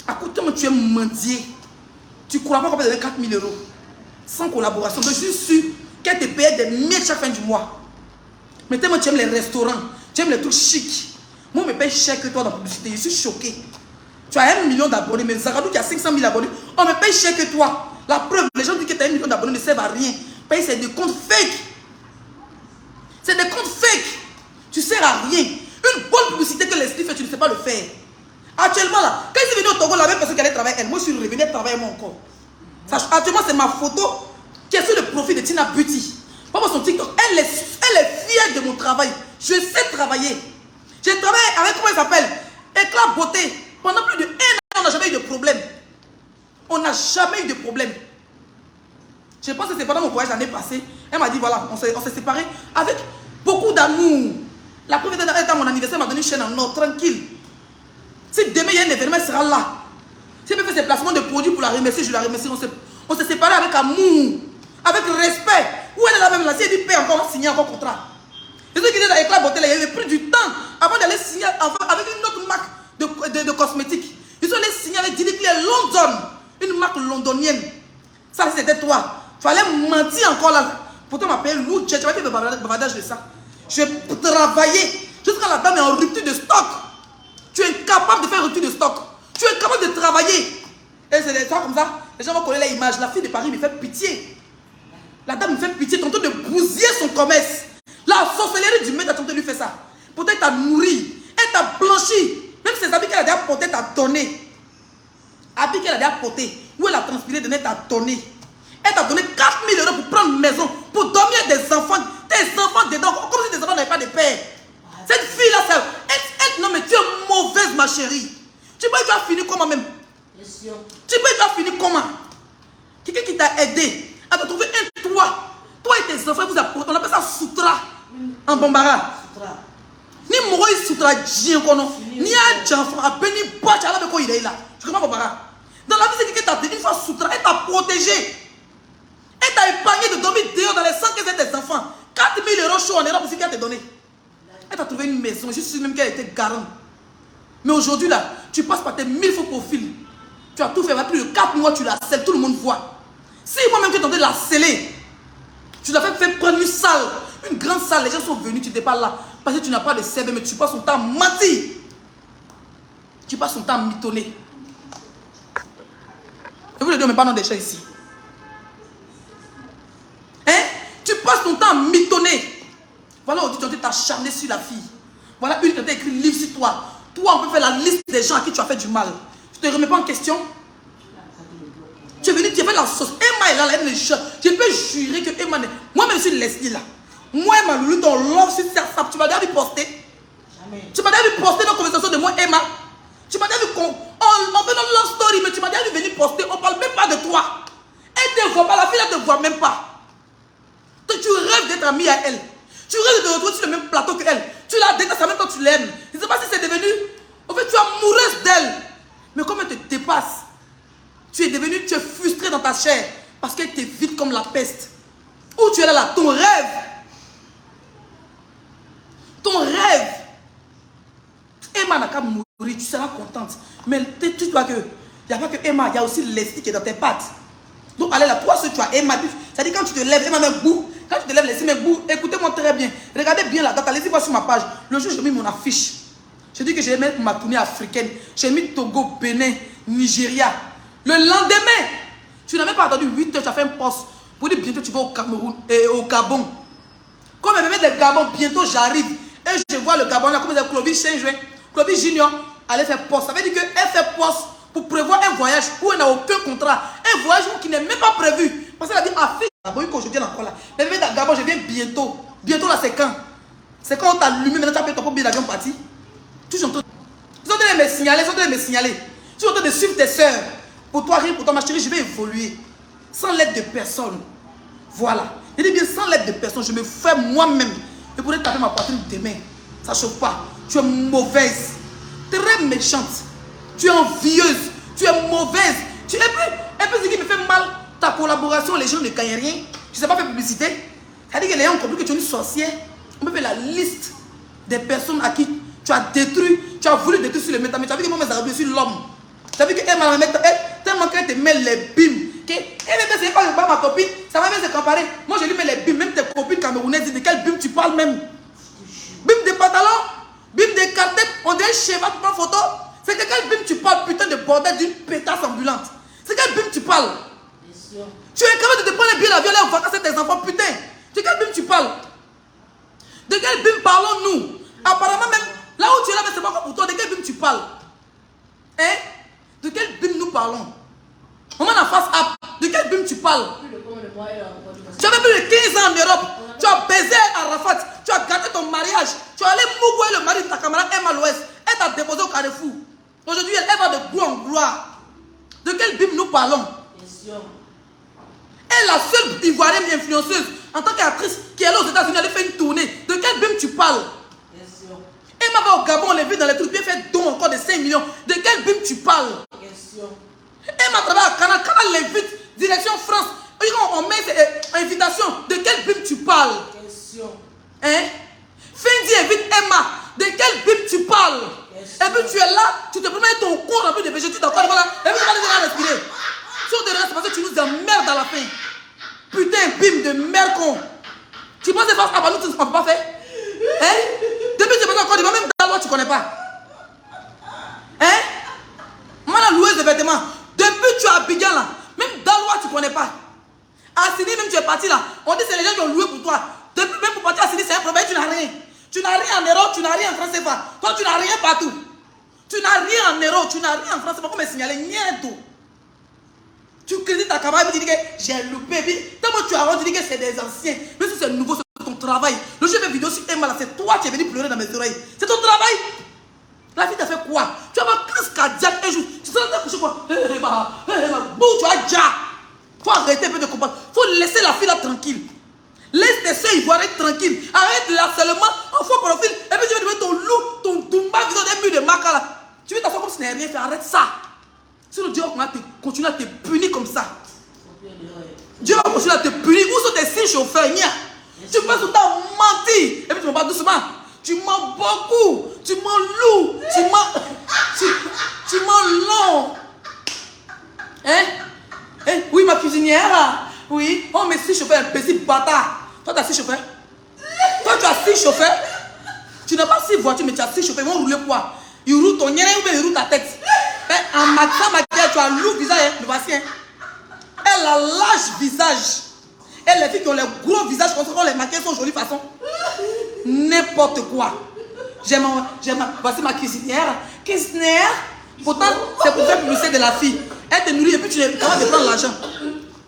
À côté, tu es mendier. Tu ne crois pas qu'on peut donner 4 000 euros sans collaboration. Donc je suis sûr qu'elle te paye des miettes chaque fin du mois. Mais tellement tu aimes les restaurants, tu aimes les trucs chics. Moi, je me paye cher que toi dans la publicité. Je suis choqué. Tu as 1 million d'abonnés, mais Zagadou qui a 500 000 abonnés, on me paye cher que toi. La preuve, les gens disent que tu as 1 million d'abonnés ne servent à rien. Paye, c'est des comptes fake. C'est des comptes fake. Tu ne sers à rien. Une bonne publicité que l'esprit fait, tu ne sais pas le faire. Actuellement, là, quand je suis venu au Togo, la même personne qui allait travailler, elle, moi je suis revenu travailler moi encore. Actuellement, c'est ma photo qui est sur le profil de Tina Beauty. Pas son TikTok. Elle est fière de mon travail. Je sais travailler. J'ai travaillé avec, comment elle s'appelle? Éclat Beauté. Pendant plus de 1 an, on n'a jamais eu de problème. On n'a jamais eu de problème. Je pense que c'est pendant mon voyage l'année passée. Elle m'a dit, voilà, on s'est séparés avec beaucoup d'amour. La première fois à mon anniversaire, elle m'a donné une chaîne en or, tranquille. Si demain il y a un événement, elle sera là. Si elle peut faire ses placements de produits pour la remercier, je la remercie. On s'est séparés avec amour, avec respect. Où elle est là même là? Si elle dit paye encore, on va signer encore contrat. Et ceux qui étaient dans l'éclat beauté, il avait pris du temps avant d'aller signer avec une autre marque de cosmétiques. Ils sont allés signer avec Didi Claire London, une marque londonienne. Ça, c'était toi. Tu fallait mentir encore là. Pourtant, ma payé lourd, tu vas faire le bavardage de ça. Je vais travailler jusqu'à la dame est en rupture de stock. Tu es incapable de faire rupture de stock. Tu es incapable de travailler. Et c'est des gens comme ça. Les gens vont connaître l'image. La fille de Paris me fait pitié. La dame me fait pitié. Tantôt de bousiller son commerce. La sorcellerie du maître a tenté de lui faire ça. Pourtant, elle t'a nourri. Elle t'a blanchi. Même ses habits qu'elle a déjà portés, t'a donné. Habits qu'elle a déjà portés. Où elle a transpiré, elle t'a donné. Elle t'a donné 4 000 € pour prendre une maison. Pour dormir des enfants. Tes enfants dedans. Comme si tes enfants n'avaient pas de père. Cette fille-là, non mais tu es mauvaise, ma chérie. Tu peux, tu vas finir comment même? Tu peux, tu vas finir comment? Quelqu'un qui t'a aidé à te trouver un toit. Toi et tes enfants, vous apportez. On appelle ça Soutra en Bambara. Ni Moïse Soutra, ni un enfant, à peine ni pas, tu as là, il est là. Tu comprends Bambara? Dans la vie, c'est quelqu'un qui t'a dit une fois Soutra, elle t'a protégé. Elle t'a épargné de dormir dehors dans les centres que c'est tes enfants. 4 000 € chaud en Europe, c'est qu'elle t'a donné. Elle t'a trouvé une maison, je suis sûr même qu'elle était garante. Mais aujourd'hui là, tu passes par tes 1000 faux profils. Tu as tout fait, plus de 4 mois, tu la scelles, tout le monde voit. Si moi-même que tu as tenté de la sceller, tu l'as fait prendre une salle, une grande salle, les gens sont venus, tu n'étais pas là. Parce que tu n'as pas de CV, mais tu passes ton temps à mentir. Tu passes ton temps à mitonner. Je vous le dis, mais pas dans des chats ici. Hein? Tu passes ton temps à mitonner. Voilà aujourd'hui, tu as t'acharné sur la fille. Voilà une qui t'a écrit un livre sur toi. Toi, on peut faire la liste des gens à qui tu as fait du mal. Je ne te remets pas en question. Tu es venu, tu as fait la sauce. Emma est là, elle est là. Je peux jurer que Emma n'est. Moi-même, je suis Leslie là. Moi, Emma, Loulou, ton love sur ça, tu m'as déjà vu poster. Jamais. Tu m'as déjà vu poster dans la conversation de moi, Emma. Tu m'as déjà vu qu'on fait notre love story, mais tu m'as déjà vu venir poster. On ne parle même pas de toi. Elle ne te voit pas, la fille, elle ne te voit même pas. Donc, tu rêves d'être amie à elle. Tu rêves de te retrouver sur le même plateau qu'elle. Tu la détestes en même temps que tu l'aimes. Je ne sais pas si c'est devenu. En fait, tu es amoureuse d'elle. Mais comme elle te dépasse, tu es frustré dans ta chair. Parce qu'elle t'évite comme la peste. Où tu es là, ton rêve. Ton rêve. Emma n'a qu'à mourir, tu seras contente. Mais tu dois que. Il n'y a pas que Emma, il y a aussi Leslie qui est dans tes pattes. Donc, allez là, toi, ce tu as Emma. C'est-à-dire, quand tu te lèves, Emma met bout. Quand tu te lèves, laissez mes bouts. Écoutez-moi très bien. Regardez bien la date. Allez-y voir sur ma page. Le jour où j'ai mis mon affiche, je dis que j'ai mis ma tournée africaine. J'ai mis Togo, Bénin, Nigeria. Le lendemain, tu n'as même pas attendu 8 heures, tu as fait un poste pour dire bientôt tu vas au Cameroun et au Gabon. Comme elle me met des Gabon, bientôt j'arrive. Et je vois le Gabon là, comme c'est Clovis Saint-Juin, Clovis Junior, allez faire poste. Ça veut dire qu'elle fait poste pour prévoir un voyage où elle n'a aucun contrat. Un voyage qui n'est même pas prévu. Parce qu'elle a dit, ah fille, je viens encore là. Mais dans Gabon, je viens bientôt. Bientôt là, c'est quand? C'est quand on t'a allumé, maintenant tu as payé ton propre billet d'avion parti. Ils sont en train de me signaler, ils sont en train de me signaler. Ils sont en train de suivre tes soeurs. Pour toi, rien pour toi, ma chérie, je vais évoluer. Sans l'aide de personne. Voilà. Je dis bien, sans l'aide de personne, je me fais moi-même. Je pourrais taper ma poitrine demain. Ça ne chauffe pas. Tu es mauvaise. Très méchante. Tu es envieuse. Tu es mauvaise. Tu es un peu ce qui me fait mal. Ta collaboration, les gens ne gagnent rien. Tu ne sais pas faire publicité. C'est-à-dire que les gens ont compris que tu es une sorcière. On peut faire la liste des personnes à qui tu as détruit. Tu as voulu détruire sur le métal. Mais tu as vu que moi, mes arabes sur l'homme. Tu as vu qu'elle m'a mis tellement qu'elle te met les bimes. Elle même c'est pas ma copine, ça va même se comparer. Moi je lui mets les bimes, même tes copines camerounaises disent de quel bim tu parles même. Bim de pantalon, bim de cartette, on dirait cheval pour prendre photo. C'est de quel bim tu parles, putain de bordel d'une pétasse ambulante. C'est quel bim tu parles? Tu es capable de te prendre un billet d'avion aller en vacances avec tes enfants, putain. De quel bim tu parles? De quel bim parlons-nous? Apparemment même, là où tu es là, mais c'est pas encore pour toi, de quel bim tu parles? Hein? De quel bim nous parlons? Maman en face up. De quel bim tu parles? Tu avais plus de 15 ans en Europe. Tu as baisé Arafat. Tu as gâté ton mariage. Tu as allé mouiller le mari de ta camarade Emma l'Ouest. Elle t'a déposé au Carrefour. Aujourd'hui, elle va de gloire en gloire. De quel bim nous parlons? Elle est la seule ivoirienne influenceuse en tant qu'actrice qui est là aux États-Unis. Elle fait une tournée. De quel bim tu parles? Emma va au Gabon, on l'a vu dans les trucs. Bien fait don encore de 5 millions. De quel bim tu parles? Emma travaille à Canada. Canada l'invite. Direction France. on met invitation. De quelle Bible tu parles? Question. Hein? Fendi invite Emma. De quelle Bible tu parles? Et puis tu es là, tu te promets ton corps rempli de péché, tu t'en parles, voilà. Et puis tu vas déjà respirer. Si on te regarde, c'est parce que tu nous emmerdes à la fin. Putain, bim de merde con. Tu penses que c'est à nous, tu ne peux pas faire? Hein? Depuis que tu es passé encore, même dans l'eau, tu ne connais pas. Hein? Moi, la loueuse de vêtements. Depuis que tu es à Abidjan là, même dans l'eau, tu ne connais pas. À Sydney, même tu es parti là. On dit que c'est les gens qui ont loué pour toi. Depuis même pour partir à Sydney, c'est un problème, tu n'as rien. Tu n'as rien en Europe, tu n'as rien en France CFA. Toi, tu n'as rien partout. Tu n'as rien en Europe, tu n'as rien en France CFA. Comme me signaler, rien tout. Tu critiques ta camarade, tu dis que j'ai loupé. Tellement tu as rendu, tu dis que c'est des anciens. Mais si c'est nouveau, c'est ton travail. Le jeu de vidéo sur Emma, c'est toi qui es venu pleurer dans mes oreilles. C'est ton travail. La fille t'a fait quoi? Tu as ma crise cardiaque un jour. Tu te rends coucher quoi? Bouh, tu as déjà. Faut arrêter un peu de comprendre. Faut laisser la fille là tranquille. Laisse tes soeurs ivoiriennes tranquilles. Arrête l'harcèlement en faux profil. Et puis tu vas mettre ton loup, ton toumba qui sont des murs de maca là. Tu veux t'asseoir comme si tu n'avais rien fait. Arrête ça. Sinon Dieu va continuer à te punir comme ça. Dieu va continuer à te punir. Où sont tes 6 chauffeurs? Tu penses que tu as menti. Et puis tu m'en parles doucement. Tu mens beaucoup. Tu mens lourd. Tu mens long. Hein? Hein? Oui, ma cuisinière. Oui. Oh, mais 6 chauffeurs, petit bâtard. Toi, tu as 6 chauffeurs. Toi, tu as 6 chauffeurs. Tu n'as pas 6 voitures, mais tu as 6 chauffeurs. Ils vont rouler quoi? Ils roulent ton nien ou bien ils roulent ta tête. En matin, tu as un lourd visage. Le voici. Elle a large visage. Et les filles qui ont les gros visages, quand les maquillés sont jolies façon. N'importe quoi. Voici ma cuisinière. Cuisinière. Pourtant, c'est pour faire publicité de la fille. Elle te nourrit et puis tu es capable de prendre l'argent.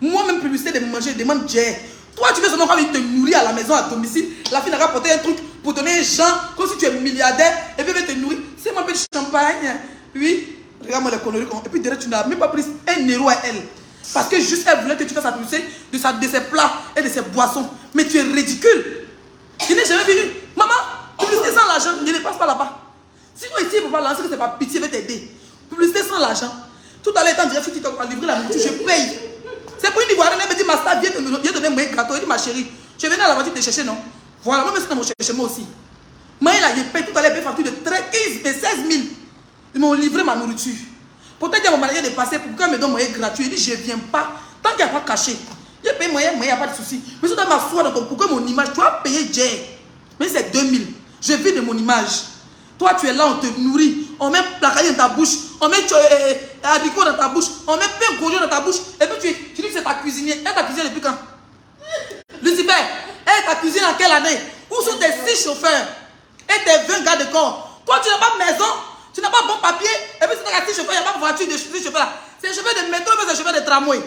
Moi-même, publicité de manger, je demande Jay. Toi, tu veux seulement quand il te nourrit à la maison, à domicile. La fille n'a pas porté un truc pour donner un genre, comme si tu es milliardaire, et puis elle veut te nourrir. C'est mon petit champagne. Oui. Regarde-moi les conneries. Et puis derrière, tu n'as même pas pris un euro à elle. Parce que juste elle voulait que tu fasses la publicité de ses plats et de ses boissons. Mais tu es ridicule. Je n'ai jamais vu. Maman, publicité sans l'argent, je ne passe pas là-bas. Si toi ici, il ne faut pas lancer que ce n'est pas pitié, je vais t'aider. Publicité sans l'argent. Tout à l'heure, quand je dis que tu as livré la nourriture, je paye. C'est pour une Ivoirienne, elle me dit, Master, viens donner mon gâteau. Elle dit, ma chérie, je venais à la voiture te chercher, non? Voilà, moi, je suis chercher moi aussi. Moi, il paye tout à l'heure, il paye facture de 13, 15, 16 000. Ils m'ont livré ma nourriture. Peut-être qu'il y a mon manager de passer pour qu'on me donne moyen gratuit. Il dit, je ne viens pas. Tant qu'il n'y a pas caché. Il paye moyen, il n'y a pas de souci. Mais si tu dois m'asseoir dans ton pourquoi mon image, tu vas payer Jay. Mais c'est 2000. Je vis de mon image. Toi, tu es là, on te nourrit. On met placardie dans ta bouche. On met haricot dans ta bouche. On met pain gojo dans ta bouche. Et puis tu dis que c'est ta cuisinière. Elle t'a cuisiné depuis quand? Lucifer, elle t'a cuisiné en quelle année? Où sont tes 6 chauffeurs? Et tes 20 gars de corps? Toi, tu n'as pas de maison. Tu n'as pas bon papier, et puis c'est un 6 chauffeurs, il n'y a pas de voiture de 6 chauffeurs là. C'est un chauffeur de métro, mais c'est un chauffeur de tramway.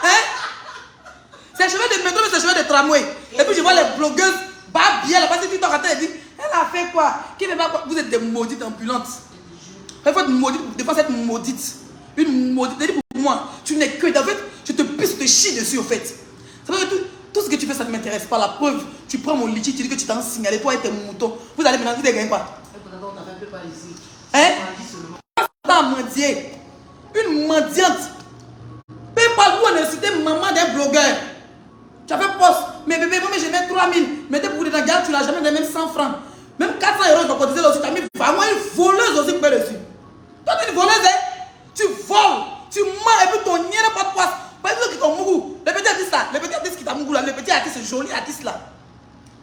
Hein? C'est un chauffeur de métro, mais c'est un chauffeur de tramway. Et puis je vois les blogueuses, bien là, parce que tu t'en rates, elle dit, elle a fait quoi? Qui ne va pas? Vous êtes des maudites ambulantes. Il faut être maudite, des fois être maudite. Une maudite, elle dit pour moi, tu n'es que, en fait, je te pisse, je te chie dessus, en fait. Ça veut dire que tout ce que tu fais, ça ne m'intéresse pas. La preuve, tu prends mon litige, tu dis que tu t'en signalé, toi et tes moutons. Vous allez maintenant, vous ne gagnez pas. Hein? Une mendiante. Paye pas vous en inciter maman d'un blogueur. Tu as fait poste. Mais bébé, moi je mets 3000. Mais t'es pour les gars, tu n'as jamais donné même 100 francs. Même 400 euros, je dois cotiser aussi. Tu as mis vraiment une voleuse aussi qui paye dessus. Toi, tu es une voleuse, hein? Tu voles, tu mens et puis ton nien n'est pas de poisse. Pas exemple qui t'ont mougou. Le petit artiste là, le petit artiste qui t'a mougou là, le petit artiste, ce joli artiste là.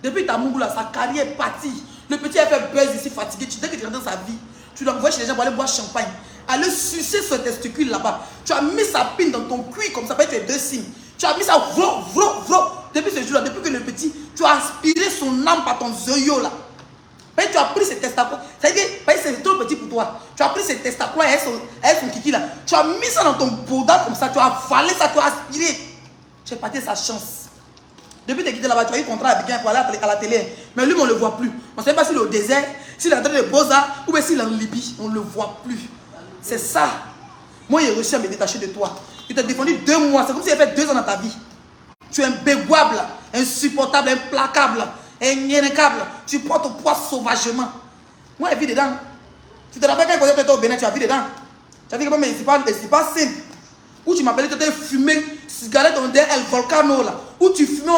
Depuis ta mougou là, sa carrière est partie. Le petit a fait buzz ici, fatigué. Tu dis que tu rentres dans sa vie. Tu l'envoies chez les gens pour aller boire champagne. Aller sucer ce testicule là-bas. Tu as mis sa pine dans ton cuir comme ça, tu as 2 signes. Tu as mis ça, vro. Depuis ce jour-là, depuis que le petit, tu as aspiré son âme par ton zoyo là. Tu as pris ce testacula. Ça veut dire, c'est trop petit pour toi. Tu as pris ce testacula et son kiki là. Tu as mis ça dans ton boudin comme ça. Tu as avalé ça, tu as aspiré. Tu as pâté sa chance. Depuis que tu as quitté là-bas, tu as eu un contrat avec un pour aller à la télé. Mais lui, on ne le voit plus. On ne sait pas s'il est au désert, s'il est en train de Beaux-Arts ou s'il est en Libye. On ne le voit plus. C'est ça. Moi, j'ai réussi à me détacher de toi. Tu t'es défendu 2 mois. C'est comme si tu avais fait 2 ans dans ta vie. Tu es imbéguable, insupportable, implacable, inénérable. Tu portes ton poids sauvagement. Moi, j'ai vu dedans. Tu te rappelles quand tu étais au Bénin, tu as vu dedans. Tu as vu que c'est pas simple. où tu m'appelais, tu étais fumé, cigarette, on dirait El Volcano là, où tu fumais,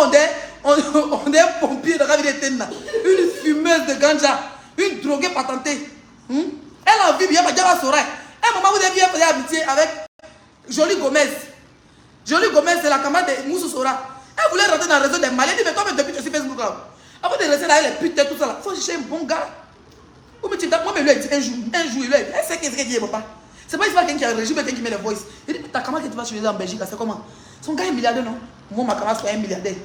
on dirait pompier de Ravidetena, une fumeuse de ganja, une droguée patentée. Elle a vu bien, elle a Sora. Un moment où elle vient faire amitié avec Jolie Gomez. Jolie Gomez, c'est la camarade de Moussou Sora. Elle voulait rentrer dans le réseau des Maliens. Elle dit, mais toi, depuis que tu es sur Facebook là, avant de rester là, elle est pute, tout ça là, il faut chercher un bon gars. Moi, mais lui, elle dit un jour, il lui a dit, elle sait qu'est-ce qu'elle dit, papa. C'est pas quelqu'un qui a réagi, mais quelqu'un qui met les voices. Il dit, mais ta camarade que tu vas chez les en Belgique, c'est comment? Son gars est milliardaire, non? Moi, ma camarade, c'est un milliardaire.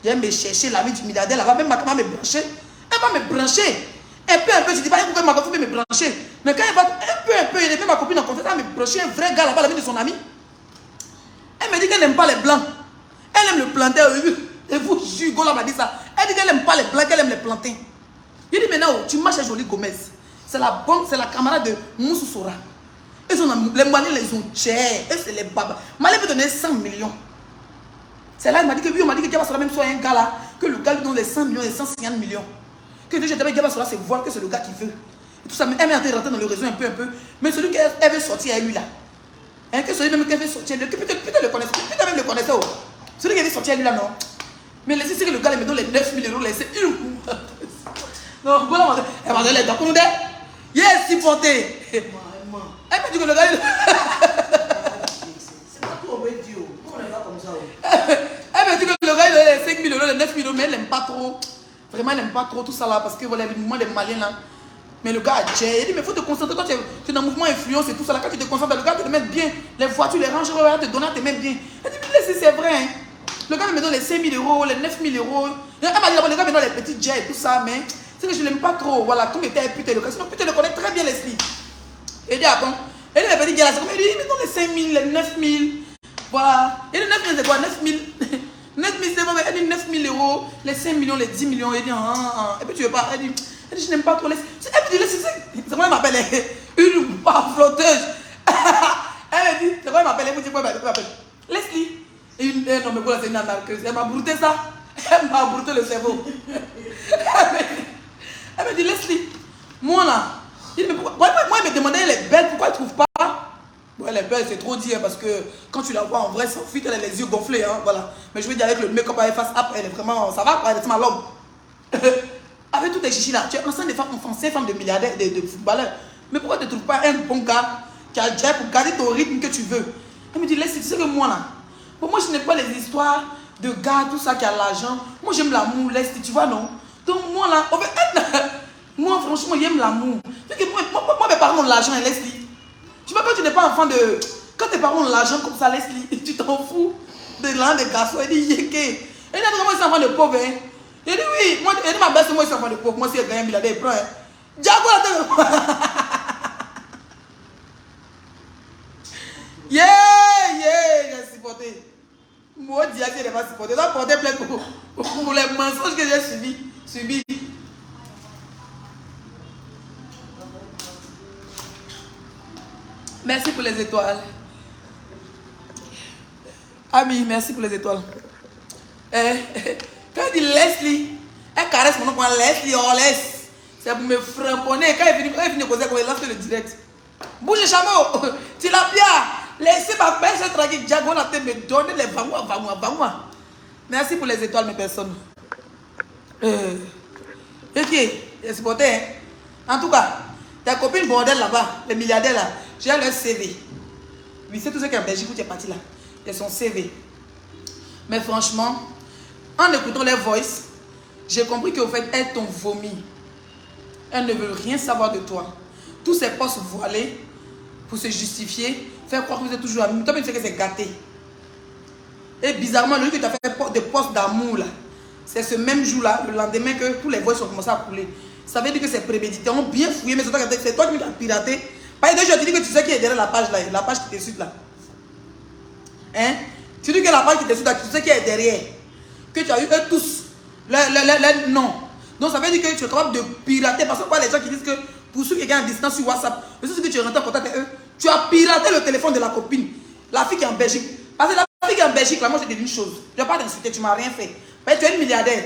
J'aime me chercher l'ami du milliardaire là-bas, même ma camarade me brancher. Elle va me brancher. Un peu, je dis pas pourquoi ma copine me brancher. Mais quand elle va un peu, il met ma copine en confiance, elle me brancher un vrai gars là-bas, l'ami de son ami. Elle me dit qu'elle n'aime pas les blancs. Elle aime le plantain. Et vous, Hugo là m'a dit ça. Elle dit qu'elle n'aime pas les blancs, qu'elle aime les plantains. Il dit maintenant, tu marches à Jolie Gomez. C'est la bonne, c'est la camarade de Moussou Sora. Les Maliens, ils ont cher. Et c'est les babas. Malais peut donner 100 millions. C'est là, elle m'a dit que oui, on m'a dit que Diaba Sora même soit un gars là, que le gars lui donne les 100 millions et 150 millions. Que déjà, Diaba Sora, c'est voir que c'est le gars qui veut. Et tout ça, elle m'a rentrer dans le réseau un peu. Mais celui qu'elle veut sortir, elle lui là. Hein, que celui même qu'elle veut sortir, peut-être le connaissait, peut-être même le connaissait. Oh. Celui qui veut sortir, elle lui là, non. Mais laissez que le gars, il me donne les 9 000 euros, laissez une. Non, voilà, elle m'a donné les dents. Yes, si porté. Elle m'a dit que le gars. C'est pas trop obédieux. Pourquoi on est pas comme ça? Elle m'a dit que le gars, il a les 5 000 euros, les 9 000 euros, mais elle n'aime pas trop. Vraiment, elle n'aime pas trop tout ça là, parce que voilà, le mouvement des Maliens là. Mais le gars a dit, mais il faut te concentrer quand tu es dans le mouvement influence et tout ça là. Quand tu te concentres, le gars te met bien. Les voitures, les ranges, te donner, te met bien. Elle dit, mais laissez, c'est vrai. Hein. Le gars me donne les 5 000 euros, les 9 000 euros. Elle m'a dit, le gars me donne les petits jets et tout ça, mais c'est que je ne l'aime pas trop. Voilà, comme était putain le gars. Sinon, putain le connaît très bien Leslie. Et dit, ah bon. Et il m'a dit, c'est comme il dit, il me donne les 5 000, les 9 000. Voilà. Et les 9 000, c'est quoi? 9 000. 9 000, c'est bon, elle dit 9 000 euros, les 5 millions, les 10 millions. Elle dit, et puis tu veux pas. Elle dit, je n'aime pas trop les. Elle me dit, c'est moi, elle m'appelle une flotteuse. Elle me dit, c'est quoi, elle m'appelle, elle me dit, quoi, elle m'appelle Leslie. Et non, mais voilà, c'est une anarcheuse. Elle m'a brouté ça. Elle m'a brouté le cerveau. Elle me dit, Leslie, moi là, moi, elle me demandait, elle est belle, pourquoi elle ne trouve pas? Bon, elle est belle, c'est trop dit, hein, parce que quand tu la vois en vrai, sans fuite, elle a les yeux gonflés, hein, voilà. Mais je veux dire, avec le make-up à face up, elle est vraiment, ça va, elle est ma l'homme. Avec tous tes chichis là, tu es enceinte de femmes, enfancer femme de milliardaires, de footballeurs. Mais pourquoi tu ne trouves pas un bon gars qui a déjà pour garder ton rythme que tu veux? Elle me dit, Leslie, tu sais que moi là, pour moi, je n'aime pas les histoires de gars, tout ça qui a l'argent. Moi, j'aime l'amour, Leslie, tu vois, non? Donc, moi, là, moi, franchement, j'aime l'amour. Moi, mes parents ont l'argent, Leslie. Tu vois, quand tu n'es pas enfant de... Quand tes parents ont l'argent comme ça, Leslie, tu t'en fous de l'un des garçons. Elle dit, yéké. Elle dit, moi, je suis enfant de pauvre, hein. Elle dit, oui. Moi, elle dit, ma belle, moi, je suis enfant de pauvre. Moi, si elle gagne un milliardaire, elle prend, hein. Diago, la tête. J'ai supporté. Moi, Diago, elle n'est pas supporté. Elle a porté plainte pour les mensonges que j'ai subis. Merci pour les étoiles. Ami, merci pour les étoiles. Quand elle dit Leslie, elle caresse mon nom pour Leslie, oh laisse. C'est pour me frapponner. Quand elle finit de causer, elle lance le direct. Bouge le chameau, tu l'as bien. Laissez ma belle se tranquille. Diago, la tête me donne les va-moi. Merci pour les étoiles, mes personnes. Ok, j'ai supporté. Hein? En tout cas, ta copine bordel là-bas, les milliardaires là, j'ai leur CV. Oui, c'est tout ce qui est en Belgique où tu es parti là. Il y a son CV. Mais franchement, en écoutant les voices, j'ai compris qu'au fait, elles t'ont vomi. Elles ne veulent rien savoir de toi. Tous ces postes voilés, pour se justifier, faire croire que vous êtes toujours amis. Toi, tu sais que c'est gâté. Et bizarrement, le jour que tu as fait des postes d'amour là, c'est ce même jour-là, le lendemain, que tous les voices ont commencé à couler. Ça veut dire que c'est prémédité. On bien fouillé, mais c'est toi qui as piraté. Par exemple, je te dis que tu sais qui est derrière la page là, la page qui te suit là. Hein? Tu dis que la page qui te suit là, tu sais qui est derrière. Que tu as eu eux tous. Non. Donc ça veut dire que tu es capable de pirater. Parce que quoi, les gens qui disent que pour ceux qui sont en distance sur WhatsApp, mais c'est ce que tu rentres en contact avec eux, tu as piraté le téléphone de la copine. La fille qui est en Belgique. Parce que la fille qui est en Belgique, là, moi je te dis une chose. Je ne vais pas t'insulter, tu ne m'as rien fait. Mais tu es une milliardaire.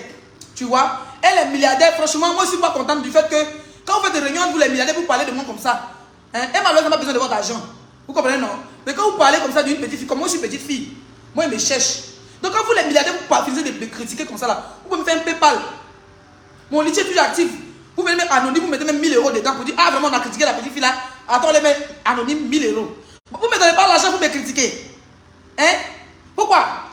Tu vois? Elle est milliardaire. Franchement, moi je ne suis pas contente du fait que quand vous faites des réunions, vous les milliardaires, vous parlez de moi comme ça. Hein? Et malheureusement, pas besoin de votre argent. Vous comprenez, non? Mais quand vous parlez comme ça d'une petite fille, comme moi je suis petite fille, moi il me cherche. Donc quand vous les milliardaires, vous finissez de me critiquer comme ça là, vous pouvez me faire un PayPal. Mon litier est toujours actif. Vous pouvez mettre anonyme, vous mettez même 1000 € dedans pour dire ah vraiment on a critiqué la petite fille là. Attends, les mettre anonyme 1000 €. Vous ne me donnez pas l'argent pour me critiquer. Hein? Pourquoi?